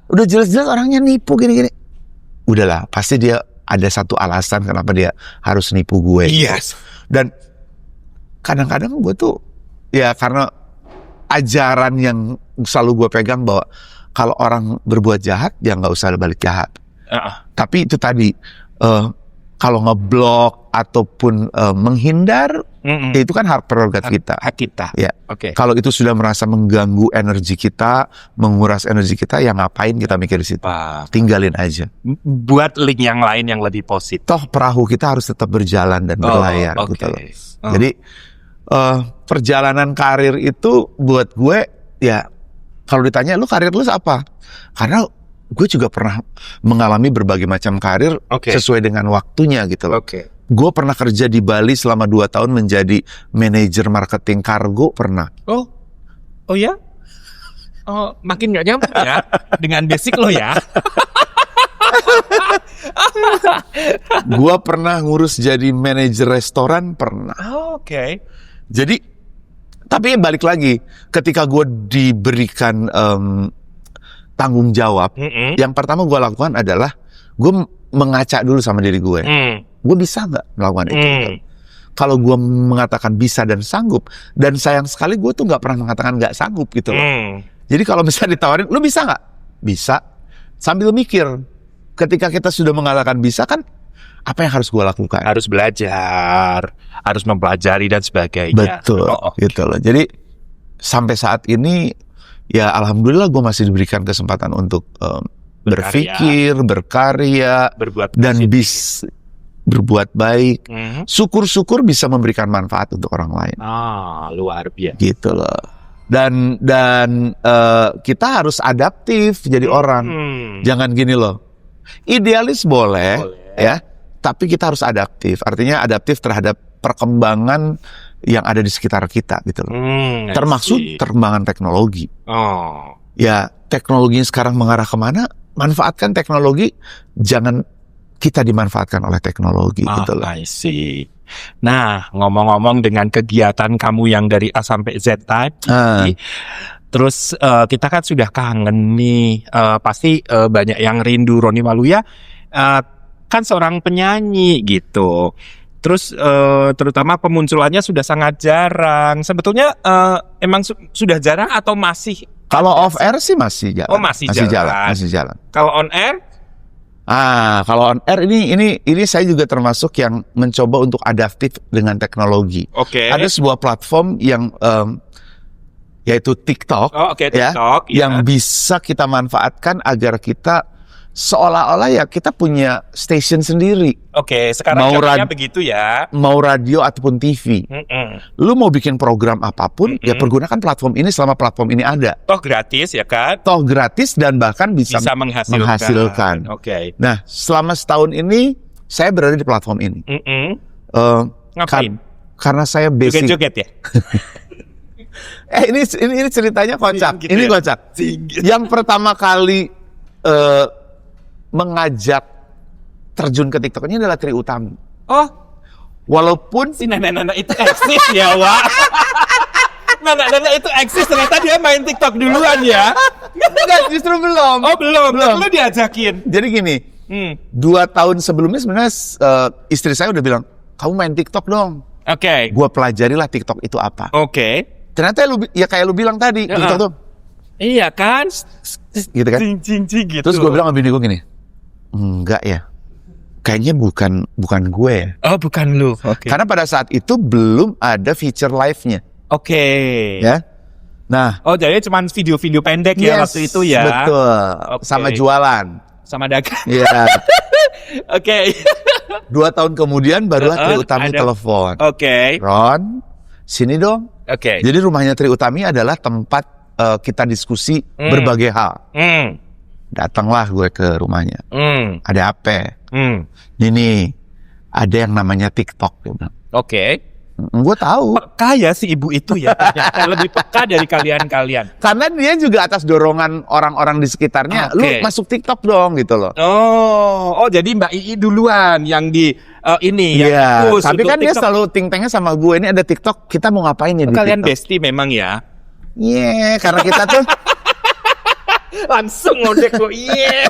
Udah jelas-jelas orangnya nipu gini-gini. Udahlah, pasti dia ada satu alasan kenapa dia harus nipu gue. Yes. Dan kadang-kadang gue tuh ya karena ajaran yang selalu gue pegang bahwa kalau orang berbuat jahat ya nggak usah balik jahat. Tapi itu tadi kalau ngeblok ataupun menghindar ya itu kan hak prerogatif kita. Hak kita. Ya. Oke. Kalau itu sudah merasa mengganggu energi kita, menguras energi kita, ya ngapain kita mikir di situ? Tinggalin aja. Buat link yang lain yang lebih positif. Toh perahu kita harus tetap berjalan dan berlayar oke. gitu loh. Jadi perjalanan karir itu buat gue ya kalau ditanya lu karir lu apa? Karena gue juga pernah mengalami berbagai macam karir sesuai dengan waktunya gitu loh. Gue pernah kerja di Bali selama 2 tahun menjadi manajer marketing kargo pernah. Oh ya? Oh, makin gak nyambung ya dengan basic lo ya. Gue pernah ngurus jadi manajer restoran pernah. Oke. Jadi, tapi balik lagi, ketika gue diberikan tanggung jawab, yang pertama gue lakukan adalah gue mengaca dulu sama diri gue. Gue bisa nggak melakukan itu? Kalau gue mengatakan bisa dan sanggup, dan sayang sekali gue tuh nggak pernah mengatakan nggak sanggup gitu loh. Jadi kalau misalnya ditawarin, lu bisa nggak? Bisa. Sambil mikir, ketika kita sudah mengatakan bisa kan, apa yang harus gue lakukan? Harus belajar, harus mempelajari dan sebagainya. Betul, gitu loh. Jadi sampai saat ini, ya alhamdulillah gue masih diberikan kesempatan untuk berpikir, berkarya, dan bisa berbuat baik. Syukur-syukur bisa memberikan manfaat untuk orang lain. Luar biasa. Gitu loh. Dan kita harus adaptif jadi orang. Jangan gini loh. Idealis boleh, ya, tapi kita harus adaptif. Artinya adaptif terhadap perkembangan yang ada di sekitar kita gitu loh. Termasuk perkembangan teknologi. Ya, teknologinya sekarang mengarah kemana? Manfaatkan teknologi, jangan kita dimanfaatkan oleh teknologi gitu loh. I see. Nah, ngomong-ngomong dengan kegiatan kamu yang dari A sampai Z tadi, terus kita kan sudah kangen nih, pasti banyak yang rindu Roni Waluya, kan seorang penyanyi gitu. Terus terutama pemunculannya sudah sangat jarang. Sebetulnya emang sudah jarang atau masih? Kalau off air sih masih jalan. Masih jalan. Kalau on air? Kalau on air ini saya juga termasuk yang mencoba untuk adaptif dengan teknologi. Ada sebuah platform yang yaitu TikTok, TikTok, yang bisa kita manfaatkan agar kita seolah-olah ya kita punya station sendiri. Sekarang zamannya begitu ya. Mau radio ataupun TV. Lu mau bikin program apapun, ya pergunakan platform ini selama platform ini ada. Toh gratis ya kan? Toh gratis dan bahkan bisa menghasilkan. Nah, selama setahun ini saya berada di platform ini. Ngapain? Karena saya basic. Joget-joget ya? Ini ceritanya kocak. Gitu ini ya? kocak. Yang pertama kali mengajak terjun ke TikTok ini adalah Trie Utami. Walaupun si nenek-nenek itu eksis ya, Wak. Nenek-nenek itu eksis, ternyata dia main TikTok duluan ya. Enggak, justru belum. Belum. Lu diajakin. Jadi gini, 2 tahun sebelumnya sebenarnya istri saya udah bilang, kamu main TikTok dong. Gua pelajarilah TikTok itu apa. Ternyata ya kayak lu bilang tadi, TikTok tuh. Iya kan? Gitu kan? Gitu. Terus gue bilang sama bini gue gini, enggak ya, kayaknya bukan gue ya. Bukan lu. Karena pada saat itu belum ada feature live-nya. Ya. Nah. Jadi cuma video-video pendek ya waktu itu ya. Betul. Sama jualan. Sama dagang. Iya. 2 2 tahun kemudian barulah Trie Utami telepon. Ron, sini dong. Jadi rumahnya Trie Utami adalah tempat kita diskusi berbagai hal. Datanglah gue ke rumahnya. Ada apa? Ini ada yang namanya TikTok. Dia bilang. Gue tahu. Peka ya si ibu itu ya, ternyata lebih peka dari kalian-kalian. Karena dia juga atas dorongan orang-orang di sekitarnya, Oke. lu masuk TikTok dong gitu loh. Oh, jadi Mbak Ii duluan yang di ini yang Iya, push tapi untuk kan dia TikTok. selalu ting-tengnya sama gue, ini ada TikTok, kita mau ngapain ya di Kalian TikTok? bestie memang ya. Iya, karena kita tuh Langsung ngondek lo. Iya.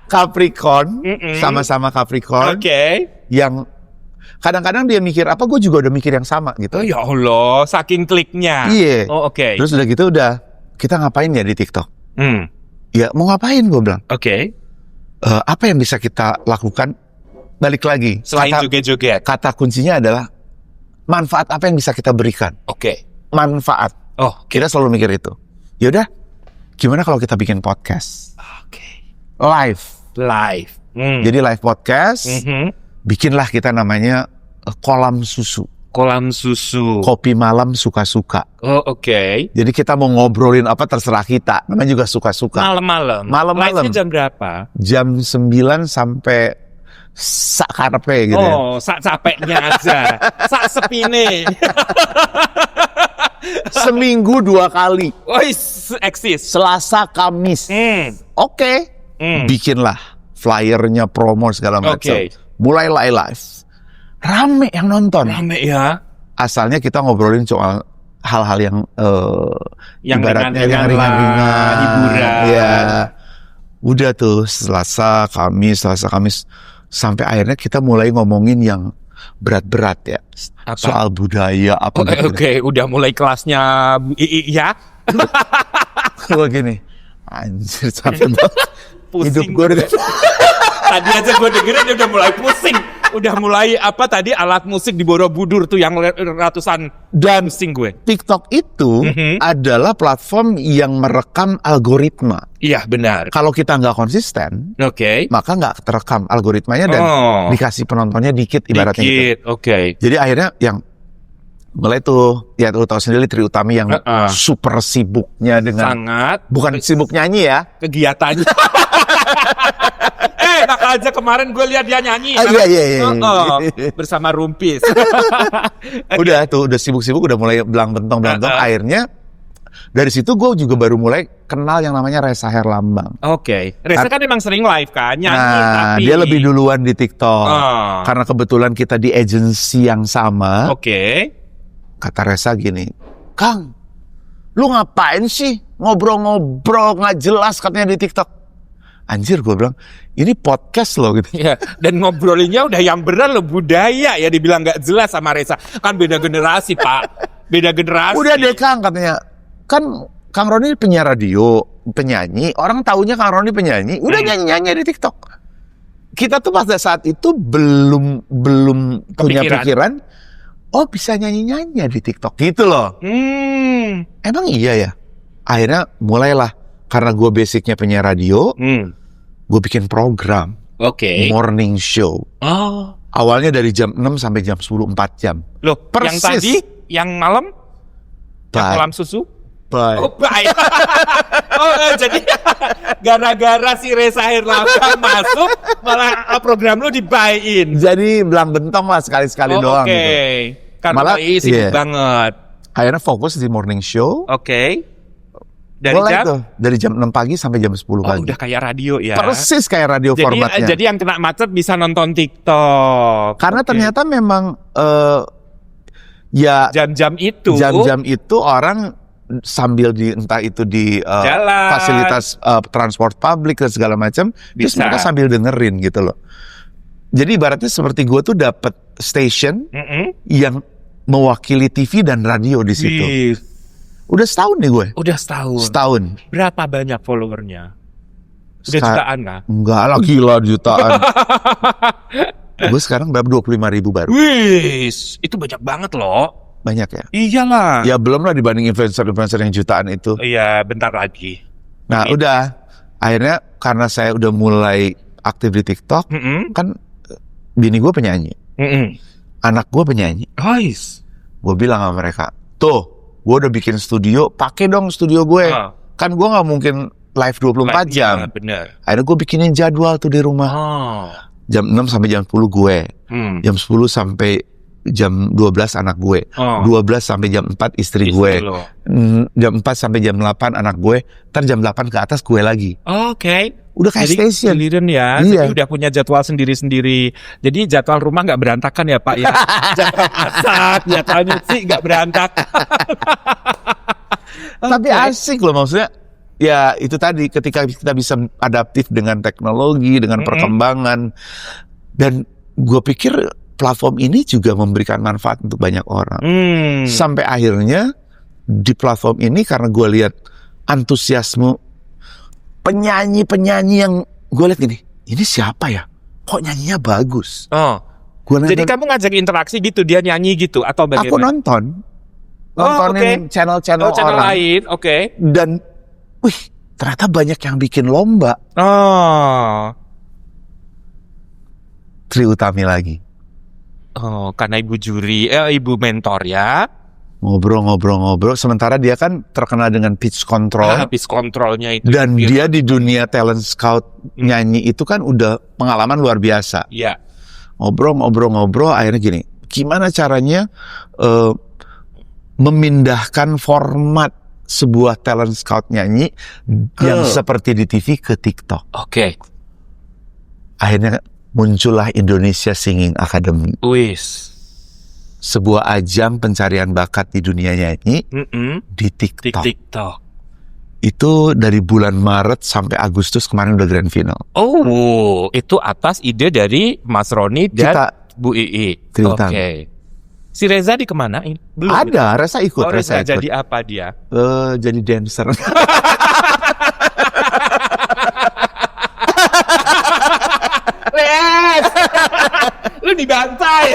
Capricorn, Mm-mm. sama-sama Capricorn, Oke. yang kadang-kadang dia mikir apa, gue juga udah mikir yang sama gitu. Oh ya Allah, saking kliknya. Iya. Oh oke. Terus udah gitu kita ngapain ya di TikTok? Hmm. Ya mau ngapain gue bilang. Oke. Apa yang bisa kita lakukan? Balik lagi. Selain joget-joget. Kata kuncinya adalah manfaat apa yang bisa kita berikan? Oke. Manfaat. Oh, Kita selalu mikir itu. Yaudah, gimana kalau kita bikin podcast? oke. Live. Live. Hmm. Jadi live podcast, Mhm. bikinlah kita namanya kolam susu. Kolam susu. Kopi malam suka-suka. Oh, oke. Jadi kita mau ngobrolin apa terserah kita. Namanya juga suka-suka. Malam-malam. Malam-malam. Live-nya jam berapa? Jam 9 sampai sakarpe gitu ya. Oh, sak capeknya aja. Sak sepine. Seminggu 2 kali. Oh, eksis. Selasa, Kamis. Oke. Bikinlah flyernya, promo segala macam. Oke. Mulailah live. Rame yang nonton. Rame ya. Asalnya kita ngobrolin soal hal-hal yang Yang ibaratnya ringan-ringan yang ringan-ringan, lah, hiburan. Ya. Udah tuh Selasa, Kamis, sampai akhirnya kita mulai ngomongin yang berat-berat ya. Apa? Soal budaya apa Oh, gitu. oke, udah mulai kelasnya Bu Ii ya. Gue gini, anjir capek banget. Pusing. Hidup gue udah Tadi aja gue dengerin dia udah mulai pusing. Udah mulai apa tadi alat musik di Borobudur tuh yang ratusan dan pusing gue. TikTok itu adalah platform yang merekam algoritma. Iya benar. Kalau kita nggak konsisten, Oke. maka nggak terekam algoritmanya dan Oh. dikasih penontonnya dikit ibaratnya gitu. Dikit, oke. Jadi akhirnya yang mulai tuh, ya lu tahu sendiri Tri Utami yang super sibuknya dengan Sangat bukan sibuk nyanyi ya. kegiatannya. Enak aja kemarin gue lihat dia nyanyi. Ah, iya. Bersama Rumpis. Udah sibuk-sibuk, udah mulai belang bentong. Akhirnya dari situ gue juga baru mulai kenal yang namanya Reza Herlambang. Oke. Reza kan emang sering live kan nyanyi Nah, tapi dia lebih duluan di TikTok. Oh. Karena kebetulan kita di agensi yang sama. Oke. Kata Reza gini, Kang, lu ngapain sih ngobrol-ngobrol nggak jelas katanya di TikTok? Anjir, gue bilang, ini podcast loh gitu. Ya, dan ngobrolinnya udah yang bener loh, budaya ya dibilang nggak jelas sama Reza. Kan beda generasi, Pak. Beda generasi. Udah deh Kang, katanya. Kan Kang Roni penyiar radio, penyanyi. Orang taunya Kang Roni penyanyi. Udah nyanyi-nyanyi di TikTok. Kita tuh pada saat itu belum punya pikiran. Oh bisa nyanyi-nyanyi di TikTok gitu loh. Emang iya ya? Akhirnya mulailah. Karena gue basicnya penyiar radio. Gue bikin program. Oke. Morning show. Oh. Awalnya dari jam 6 sampai jam 10, 4 jam. Loh, Persis. yang tadi, yang malam, yang Bye. kolam susu. Bye. Oh, baik. Jadi gara-gara si Reza Herlambang masuk, malah program lu dibuy-in. Jadi belang bentong lah sekali-sekali doang Oke. gitu. Karena Malah, sibuk iya. banget. Akhirnya fokus di morning show. Oke. Dari Mulai jam? tuh, dari jam 6 pagi sampai jam 10 Oh, pagi. udah kayak radio ya. Persis kayak radio formatnya. Jadi yang kena macet bisa nonton TikTok. Karena Oke. ternyata memang ya jam-jam itu jam-jam itu orang sambil entah itu di Jalan. fasilitas transport publik dan segala macam, terus Bisa. mereka sambil dengerin gitu loh. Jadi ibaratnya seperti gue tuh dapat station yang mewakili TV dan radio di situ. Wih, Udah setahun nih gue. udah setahun. Setahun. Berapa banyak followernya? Udah Ska- jutaan nggak? Enggak lah, gila jutaan. Gue sekarang berapa? 25.000 baru. Wih, itu banyak banget loh. Banyak ya? Iyalah. Ya belum lah dibanding influencer-influencer yang jutaan itu. Iya, bentar lagi. Nah udah, akhirnya karena saya udah mulai aktif di TikTok, kan bini gue penyanyi, anak gue penyanyi. Guys. Gue bilang sama mereka, tuh, gue udah bikin studio, pakai dong studio gue. Kan gue nggak mungkin live 24 jam. Bener. Akhirnya gue bikinin jadwal tuh di rumah. Oh. Jam 6 sampai jam 10 gue. Jam 10 sampai jam 12 anak gue, 12 sampai jam 4 istri gue, jam 4 sampai jam 8 anak gue, ntar jam 8 ke atas gue lagi. Oke. Udah kayak Jadi station. giliran ya, Iya. jadi udah punya jadwal sendiri-sendiri. Jadi jadwal rumah nggak berantakan ya Pak ya. Jadwal masak, jadwal nyuci nggak berantakan. Tapi asik loh, maksudnya ya itu tadi, ketika kita bisa adaptif dengan teknologi, dengan perkembangan, dan gue pikir platform ini juga memberikan manfaat untuk banyak orang. Sampai akhirnya di platform ini, karena gue lihat antusiasme penyanyi-penyanyi yang gue lihat gini, ini siapa ya? Kok nyanyinya bagus? Jadi kamu ngajak interaksi gitu, dia nyanyi gitu atau bagaimana? Aku nontonin channel-channel channel orang, lain, oke. dan wih, ternyata banyak yang bikin lomba. Tri Utami lagi. Karena ibu juri, ibu mentor ya. Ngobrol. Sementara dia kan terkenal dengan pitch control. Pitch controlnya itu. Dan dia di dunia talent scout nyanyi itu kan udah pengalaman luar biasa. Iya. Ngobrol, akhirnya gini, gimana caranya memindahkan format sebuah talent scout nyanyi yang seperti di TV ke TikTok. Oke. Akhirnya muncullah Indonesia Singing Academy. Sebuah ajang pencarian bakat di dunia nyanyi di TikTok. Itu dari bulan Maret sampai Agustus kemarin udah grand final. Itu atas ide dari Mas Roni dan Bu Ii. Oke. Si Reza dikemanain? Belum. Ada, Reza ikut. Reza jadi apa dia? Jadi dancer. Lu dibantai.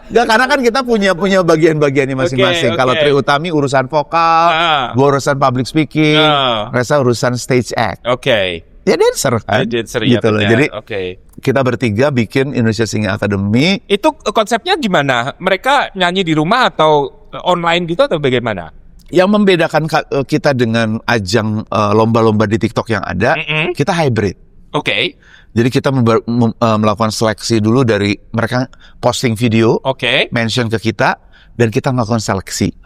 Enggak, karena kan kita punya bagian-bagiannya masing-masing. Oke. Kalau Tri Utami urusan vokal, gue urusan public speaking, Reza urusan stage act. Oke. Ya dancer kan? Dancer, gitu ya, loh. benar. Jadi Oke. kita bertiga bikin Indonesia Singing Academy. Itu konsepnya gimana? Mereka nyanyi di rumah atau online gitu atau bagaimana? Yang membedakan kita dengan ajang lomba-lomba di TikTok yang ada, kita hybrid. Oke. Jadi kita melakukan seleksi dulu dari mereka posting video, mention ke kita, dan kita melakukan seleksi.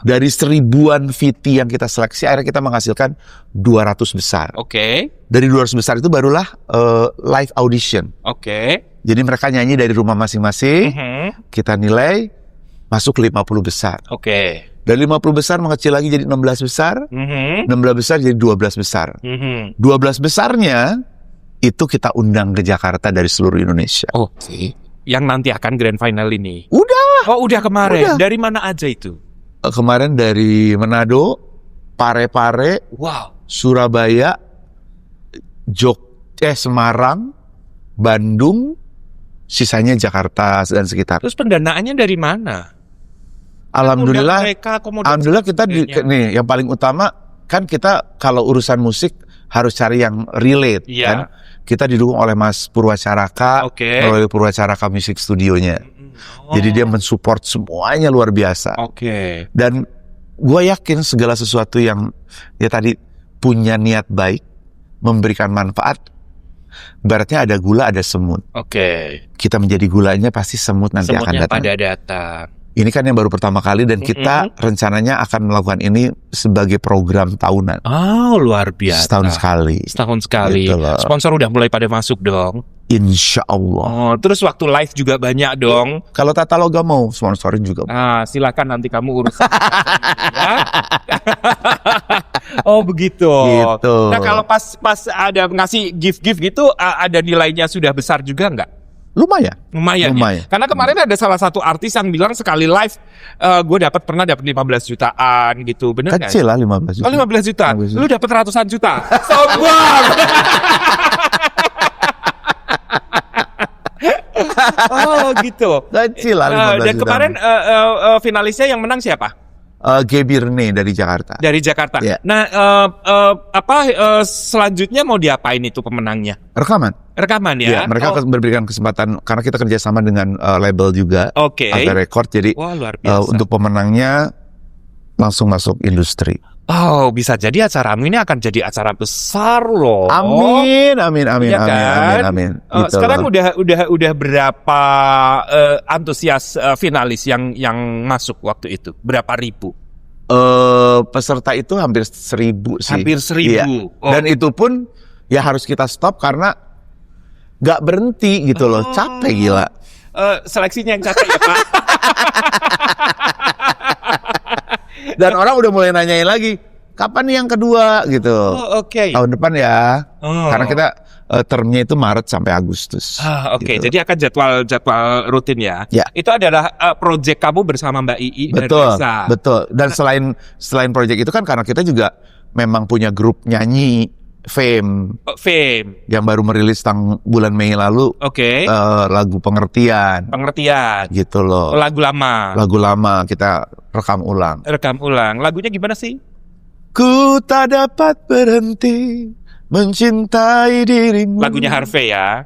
Dari 1000-an VT yang kita seleksi, akhirnya kita menghasilkan 200 besar. Dari 200 besar itu barulah live audition. Jadi mereka nyanyi dari rumah masing-masing, kita nilai, masuk 50 besar. Dari 50 besar mengecil lagi jadi 16 besar, 16 besar jadi 12 besar. 12 besarnya itu kita undang ke Jakarta dari seluruh Indonesia. Yang nanti akan grand final ini? Udah kemarin. Udah. Dari mana aja itu? Kemarin dari Manado, Parepare, Surabaya, Semarang, Bandung, sisanya Jakarta dan sekitar. Terus pendanaannya dari mana? Alhamdulillah kita nih yang paling utama kan, kita kalau urusan musik harus cari yang relate kan. Kita didukung oleh Mas Purwacaraka, melalui Purwacaraka Music Studionya. Jadi dia mensupport semuanya luar biasa. Dan gue yakin segala sesuatu yang ya tadi punya niat baik, memberikan manfaat, ibaratnya ada gula ada semut. Kita menjadi gulanya, pasti semut nanti akan datang. Ini kan yang baru pertama kali, dan kita rencananya akan melakukan ini sebagai program tahunan. Luar biasa. Setahun sekali. Gitu. Sponsor udah mulai pada masuk dong. Insya Allah. Terus waktu live juga banyak dong. Kalau Tata Loga mau sponsorin juga. Silakan nanti kamu urus. Ya? Begitu. Nah kalau pas ada ngasih gift gitu, ada nilainya sudah besar juga nggak? Lumayan. Ya? Karena kemarin ada salah satu artis yang bilang sekali live gue pernah dapat 15 jutaan gitu, bener nggak? Kecil lah 15 juta. 15 juta. Lu dapat ratusan juta. Sombong. Gitu. Kecil lah 15 juta. Dan kemarin finalisnya yang menang siapa? Gebirne dari Jakarta. Yeah. Nah, selanjutnya mau diapain itu pemenangnya? Rekaman ya? Ya, mereka memberikan kesempatan, karena kita kerjasama dengan label juga, Alta Record. Jadi luar biasa. untuk pemenangnya langsung masuk industri. Oh, bisa jadi acaramu ini akan jadi acara besar loh. Amin, amin, amin, Iya amin, kan? amin, amin. Gitu Sekarang loh. udah berapa antusias finalis yang masuk waktu itu? Berapa ribu? Peserta itu hampir 1.000 sih. Hampir 1.000. Iya. Oh. Dan itu pun ya harus kita stop karena nggak berhenti gitu loh. Capek gila. Seleksinya yang capek ya Pak. Dan orang udah mulai nanyain lagi, kapan nih yang kedua gitu. Oh, oke. Tahun depan ya. Oh. Karena kita termnya itu Maret sampai Agustus. Oke, gitu. jadi akan jadwal rutin ya. Ya. Itu adalah proyek kamu bersama Mbak Ii Betul, dan Reza. betul. Dan selain proyek itu kan karena kita juga memang punya grup nyanyi Fame Fame. yang baru merilis bulan Mei lalu Oke. lagu Pengertian Pengertian. gitu loh. Lagu lama. Lagu lama kita rekam ulang. Rekam ulang. Lagunya gimana sih? Ku tak dapat berhenti mencintai dirimu. Lagunya Harvey ya.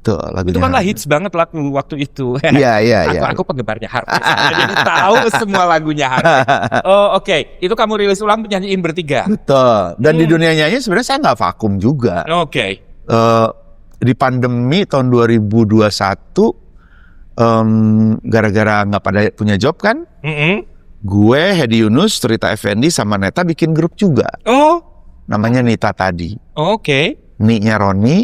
Tuh, lagunya. Itu kan lah hits banget lagu waktu itu. Iya, iya, iya. Aku penggemarnya Harvey. Jadi tahu semua lagunya Harvey. Oh, oke. Itu kamu rilis ulang nyanyiin bertiga. Betul. Dan di dunia nyanyi sebenarnya saya nggak vakum juga. Oke. Di pandemi tahun 2021 gara-gara nggak pada punya job kan, gue, Hedi Yunus, Rita Effendi sama Neta bikin grup juga. Oh, Namanya Nita Tadi. oke. Ni-nya Roni,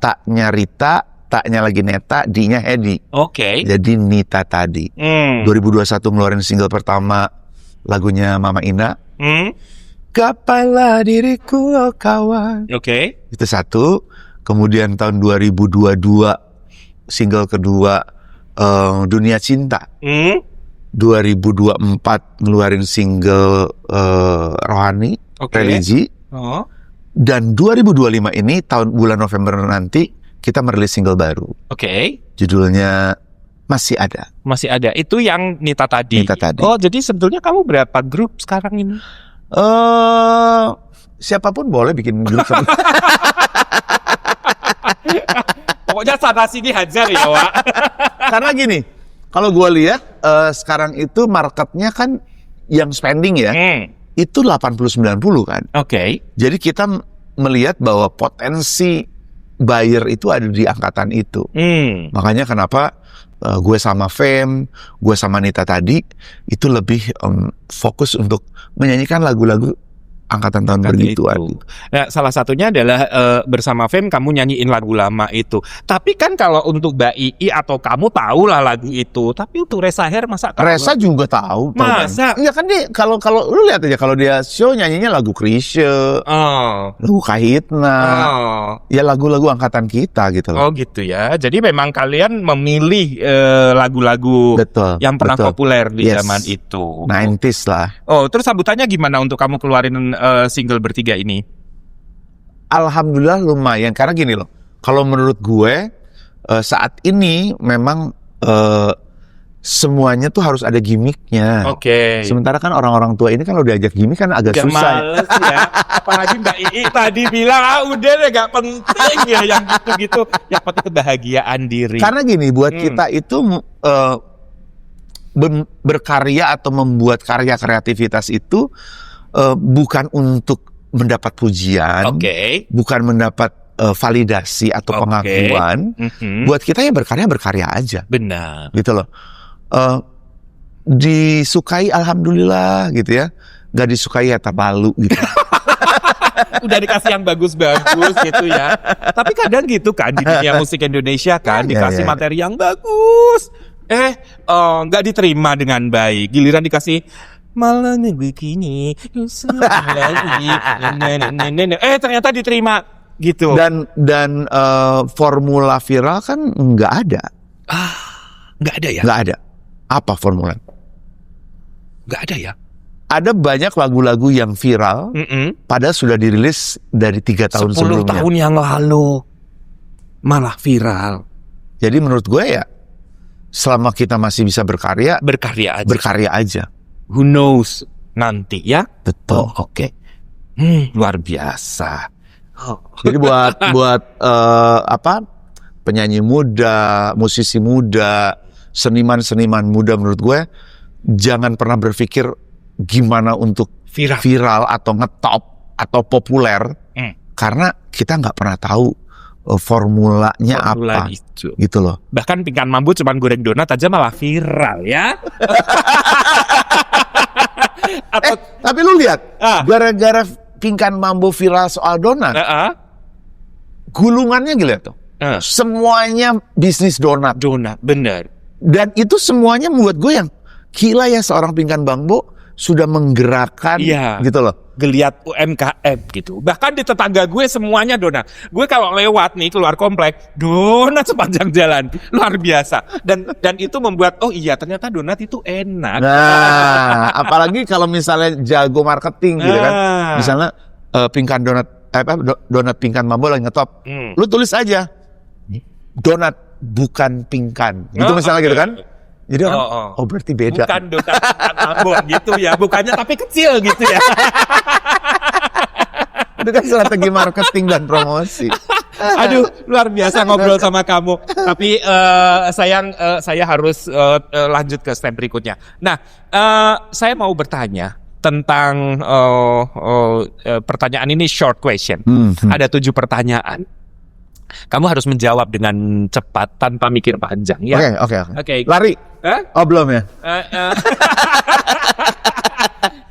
taknya Rita, taknya lagi Neta, di-nya Hedi. Oke. Jadi Nita Tadi. 2021 ngeluarin single pertama lagunya Mama Ina. Gapailah diriku oh kawan. Oke. Itu satu. Kemudian tahun 2022 single kedua Dunia Cinta. 2024 ngeluarin single Rohani, Oke. Religi. Oh. Dan 2025 ini bulan November nanti kita merilis single baru. Oke. Judulnya Masih Ada. Masih ada. Itu yang Nita Tadi. Nita Tadi. Oh, jadi sebetulnya kamu berapa grup sekarang ini? Siapapun boleh bikin grup sama. Pokoknya sana sini hajar ya, Wak. Karena gini, kalau gue lihat sekarang itu marketnya kan yang spending ya, itu 80-90 kan. Oke. Jadi kita melihat bahwa potensi buyer itu ada di angkatan itu. Makanya kenapa gue sama Fame, gue sama Nita Tadi itu lebih fokus untuk menyanyikan lagu-lagu angkatan tahun bergituan. Itu. Nah, salah satunya adalah bersama Fame kamu nyanyiin lagu lama itu. Tapi kan kalau untuk Mbak Ii atau kamu tahu lah lagu itu. Tapi untuk Reza Her masa kamu? Reza juga tahu. Masa? Iya kan dia kalau lu lihat aja kalau dia show nyanyinya lagu Krisye, lagu Kahitna, ya lagu-lagu angkatan kita gitu loh. Oh gitu ya. Jadi memang kalian memilih lagu-lagu Betul, yang pernah betul. populer di Yes. zaman itu. 90s lah. Oh, terus sambutannya gimana untuk kamu keluarin single bertiga ini? Alhamdulillah lumayan karena gini loh. Kalau menurut gue saat ini memang semuanya tuh harus ada gimmicknya. Oke. Sementara kan orang-orang tua ini kalau diajak gimmick kan agak Gak susah. males ya. Apalagi Mbak Ii tadi bilang udah deh gak penting ya yang gitu-gitu. Yang penting kebahagiaan diri. Karena gini buat kita itu berkarya atau membuat karya kreativitas itu bukan untuk mendapat pujian, bukan mendapat validasi atau pengakuan. Buat kita ya berkarya aja. Benar. Gitu loh. Disukai alhamdulillah gitu ya. Gak disukai ya tabalu gitu. Udah dikasih yang bagus-bagus gitu ya. Tapi kadang gitu kan di dunia musik Indonesia kan dikasih materi yang bagus. Nggak diterima dengan baik. Giliran dikasih malah begini. Ternyata diterima gitu. Dan formula viral kan nggak ada. Nggak ada ya? Nggak ada. Apa formula? Nggak ada ya? Ada banyak lagu-lagu yang viral, padahal sudah dirilis dari 3 tahun 10 sebelumnya. 10 tahun yang lalu malah viral. Jadi menurut gue ya, selama kita masih bisa berkarya aja. Who knows nanti ya? Betul. Oke. Luar biasa. Jadi buat penyanyi muda, musisi muda, seniman-seniman muda menurut gue jangan pernah berpikir gimana untuk viral atau ngetop atau populer karena kita nggak pernah tahu formulanya Formula apa itu. gitu loh. Bahkan pingkan mambo cuman goreng donat aja malah viral ya. Atau Tapi lu lihat, gara-gara pingkan mambo viral soal donat, gulungannya gila tuh. Semuanya bisnis donat. Donat, bener. Dan itu semuanya membuat gue yang gila ya, seorang pingkan mambo sudah menggerakkan gitu loh. Geliat UMKM gitu. Bahkan di tetangga gue semuanya donat. Gue kalau lewat nih keluar komplek, donat sepanjang jalan. Luar biasa. Dan itu membuat, oh iya ternyata donat itu enak. Nah, apalagi kalau misalnya jago marketing gitu kan. Misalnya pingkan donat donat pingkan mambo lagi ngetop. Lu tulis aja donat bukan pingkan. Gitu misalnya gitu kan. Jadi orang, oh berarti beda. Bukan donat pingkan mambo gitu ya. Bukannya tapi kecil gitu ya. Itu kan strategi marketing dan promosi. Aduh, luar biasa ngobrol sama kamu. Tapi saya harus lanjut ke step berikutnya. Nah, saya mau bertanya tentang pertanyaan ini short question. Ada 7 pertanyaan. Kamu harus menjawab dengan cepat tanpa mikir panjang ya. Oke. Lari? Oh belum ya?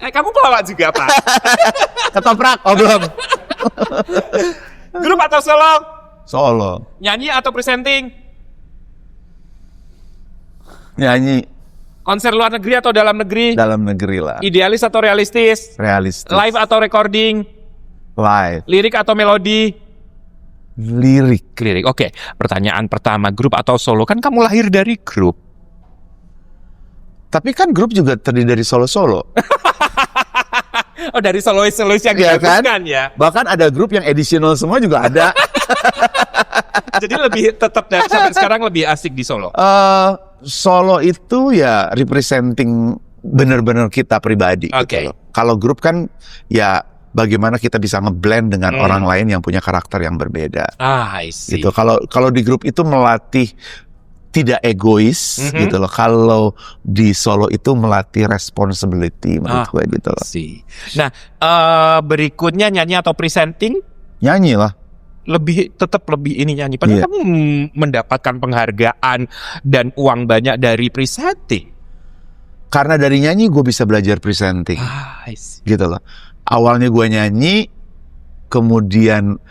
Kamu pelawak juga Pak? Ketoprak? Oh belum. Grup atau solo? Solo. Nyanyi atau presenting? Nyanyi. Konser luar negeri atau dalam negeri? Dalam negeri lah. Idealis atau realistis? Realistis. Live atau recording? Live. Lirik atau melodi? Lirik. Oke. Pertanyaan pertama, grup atau solo? Kan kamu lahir dari grup. Tapi kan grup juga terdiri dari solo-solo. Oh, dari solois-solois yang kan? Ya. Bahkan ada grup yang additional semua juga ada. Jadi lebih tetap sampai sekarang lebih asik di solo. Solo itu ya representing benar-benar kita pribadi. Gitu loh. Kalau grup kan ya bagaimana kita bisa ngeblend dengan orang lain yang punya karakter yang berbeda. I see. Gitu. Kalau di grup itu melatih tidak egois gitu loh. Kalau di solo itu melatih responsibility menurut gue gitu loh. Nah, berikutnya nyanyi atau presenting? Nyanyi lah. Tetap lebih ini nyanyi. Padahal kamu mendapatkan penghargaan dan uang banyak dari presenting. Karena dari nyanyi gue bisa belajar presenting. Gitu loh. Awalnya gue nyanyi, kemudian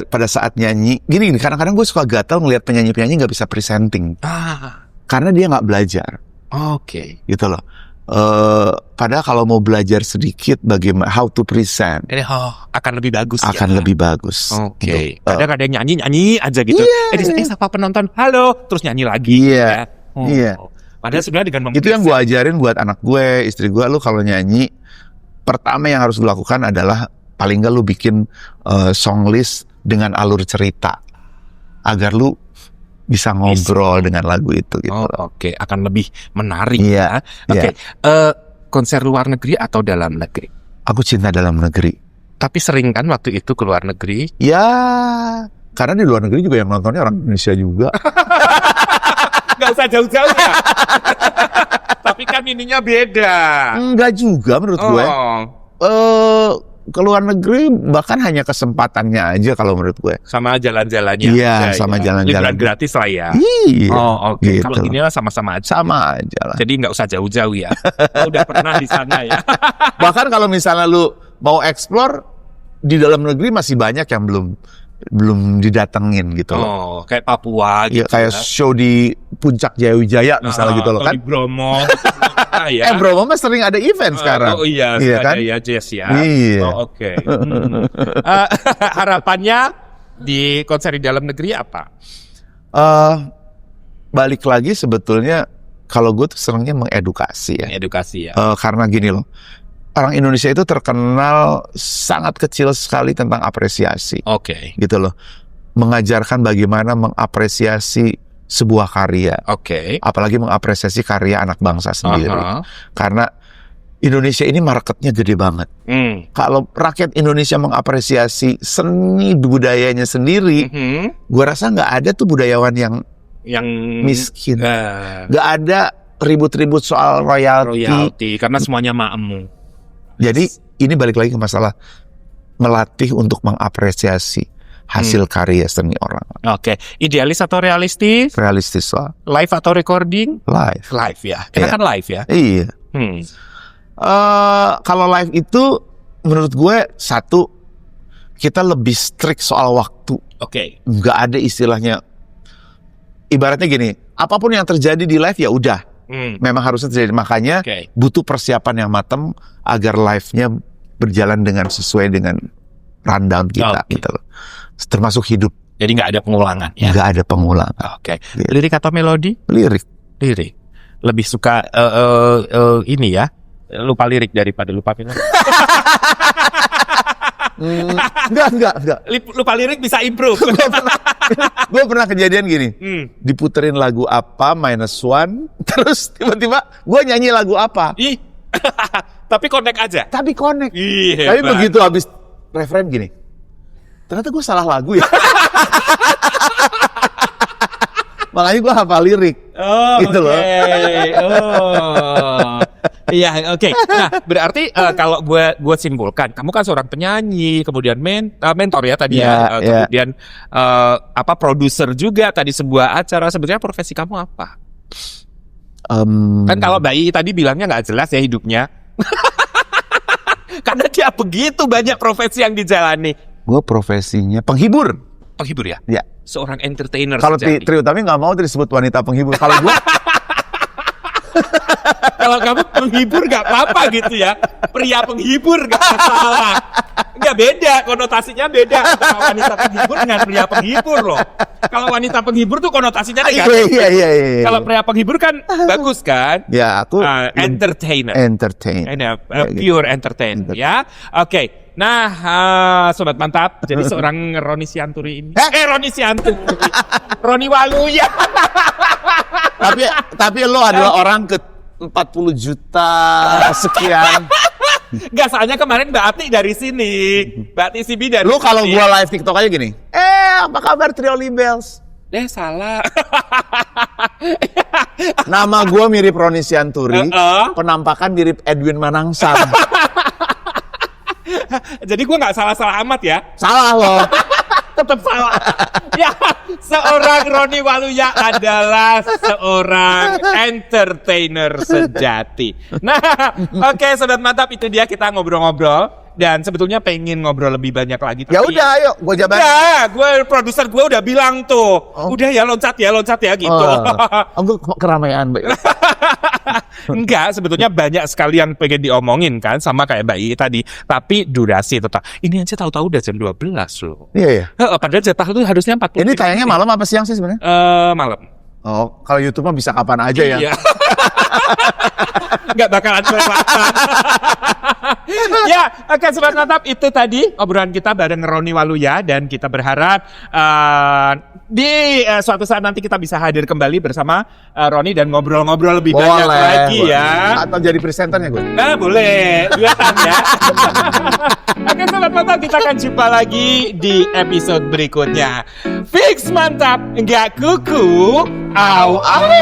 pada saat nyanyi, gini kadang-kadang gue suka gatal ngelihat penyanyi-penyanyi nggak bisa presenting, karena dia nggak belajar. Gitu loh. Padahal kalau mau belajar sedikit bagaimana how to present, akan lebih bagus. Lebih bagus. Gitu. Kadang ada yang nyanyi aja gitu. Sapa penonton, halo, terus nyanyi lagi. Padahal sebenarnya dengan itu yang gue ajarin buat anak gue, istri gue, lu kalau nyanyi, pertama yang harus dilakukan adalah paling nggak lu bikin song list dengan alur cerita agar lu bisa ngobrol dengan lagu itu gitu. Akan lebih menarik. Iya. Konser luar negeri atau dalam negeri? Aku cinta dalam negeri. Tapi sering kan waktu itu ke luar negeri? Ya, karena di luar negeri juga yang nontonnya orang Indonesia juga. Gak usah jauh-jauh ya. Tapi kan ininya beda. Enggak juga menurut gue. Ke luar negeri bahkan hanya kesempatannya aja kalau menurut gue. Sama jalan-jalannya. Iya, sama jalan-jalan. Liburan gratis lah ya. Iya. Gitu. Kalau gini lah sama-sama aja. Sama aja lah. Jadi nggak usah jauh-jauh ya. Udah pernah di sana ya. Bahkan kalau misalnya lu mau explore di dalam negeri masih banyak yang belum didatengin gitu loh. Kayak Papua gitu. Ya, kayak show di Puncak Jaya misalnya gitu loh kan. Di Bromo. Bromo mah sering ada event sekarang. Iya kan? Ada jazz ya. Iya. Harapannya di konser di dalam negeri apa? Balik lagi sebetulnya kalau gue tuh senangnya mengedukasi ya. Karena gini loh. Orang Indonesia itu terkenal sangat kecil sekali tentang apresiasi. Gitu loh. Mengajarkan bagaimana mengapresiasi sebuah karya. Apalagi mengapresiasi karya anak bangsa sendiri. Karena Indonesia ini marketnya gede banget. Kalau rakyat Indonesia mengapresiasi seni budayanya sendiri, gue rasa nggak ada tuh budayawan yang miskin. Nggak ada ribut-ribut soal royalti. Karena semuanya makmu. Jadi ini balik lagi ke masalah melatih untuk mengapresiasi hasil karya seni orang. Oke, idealis atau realistis? Realistis lah. Live atau recording? Live. Live ya. Kita kan live ya. Iya. Kalau live itu menurut gue satu, kita lebih strict soal waktu. Oke. Nggak ada istilahnya. Ibaratnya gini, apapun yang terjadi di live ya udah. Memang harusnya terjadi. Makanya butuh persiapan yang matang agar live-nya berjalan dengan sesuai dengan rundown kita. Gitu loh. Termasuk hidup. Jadi nggak ada pengulangan ya? Nggak ada pengulangan. Oke. Lirik atau melodi? Lirik. Lirik. Lebih suka ini ya, lupa lirik daripada lupa melodi. Enggak. Lupa lirik bisa improve. Gue pernah kejadian gini, diputerin lagu apa -1, terus tiba-tiba gue nyanyi lagu apa. Ih, tapi connect aja. Tapi connect. Ih, tapi begitu habis referen gini, ternyata gue salah lagu ya. Makanya gue hafal lirik. Gitu loh. Iya, oke. Nah, berarti kalau gue simpulkan, kamu kan seorang penyanyi, kemudian mentor ya tadi kemudian produser juga tadi sebuah acara. Sebetulnya profesi kamu apa? Kan kalau Bayi tadi bilangnya nggak jelas ya hidupnya. Karena dia begitu banyak profesi yang dijalani. Gue profesinya penghibur. Penghibur ya? Ya. Seorang entertainer. Kalau Trie Utami nggak mau disebut wanita penghibur. Kalau gue kalau kamu penghibur nggak apa-apa gitu ya, pria penghibur nggak masalah. Nggak beda, konotasinya beda antara wanita penghibur dengan pria penghibur loh. Kalau wanita penghibur tuh konotasinya negatif. Iya. Kalau pria penghibur kan bagus kan? Ya, aku entertainer. Pure entertainer ya. Oke. Nah, sobat mantap, jadi seorang Roni Sianturi ini. Roni Sianturi. Roni Waluya. Tapi lo adalah orang ke 40 juta sekian. Enggak, soalnya kemarin Mbak Ati dari sini. Mbak Ati Sibi dari lu kalau gua live TikTok aja gini. Apa kabar Trio Libels? Salah. Nama gua mirip Roni Sianturi, penampakan mirip Edwin Manangsang. Jadi gua nggak salah-salah amat ya? Salah loh. Tetap salah. Ya, seorang Roni Waluya adalah seorang entertainer sejati. Nah, oke, sobat mantap, itu dia kita ngobrol-ngobrol. Dan sebetulnya pengen ngobrol lebih banyak lagi. Ya udah, ayo, gue jabat. Ya, produser gue udah bilang tuh, udah ya loncat ya gitu. Gue keramaian, Mbak. Enggak, sebetulnya banyak sekali yang pengen diomongin kan, sama kayak Mbak I tadi. Tapi durasi tetap. Ini aja tahu-tahu udah jam 12 loh. Iya. Padahal jatah itu harusnya 40. Ini tayangnya malam apa siang sih sebenarnya? Malam. Oh, kalau YouTube mah bisa kapan aja ya. Iya. Nggak bakalan kelewatan. Ya, oke, sobat mantap, itu tadi obrolan kita bareng Roni Waluya, dan kita berharap di suatu saat nanti kita bisa hadir kembali bersama Roni dan ngobrol-ngobrol lebih banyak lagi ya. Atau jadi presenternya gue. Boleh, duetan ya. Oke, sobat mantap, kita akan jumpa lagi di episode berikutnya. Fix mantap, nggak kuku, au au.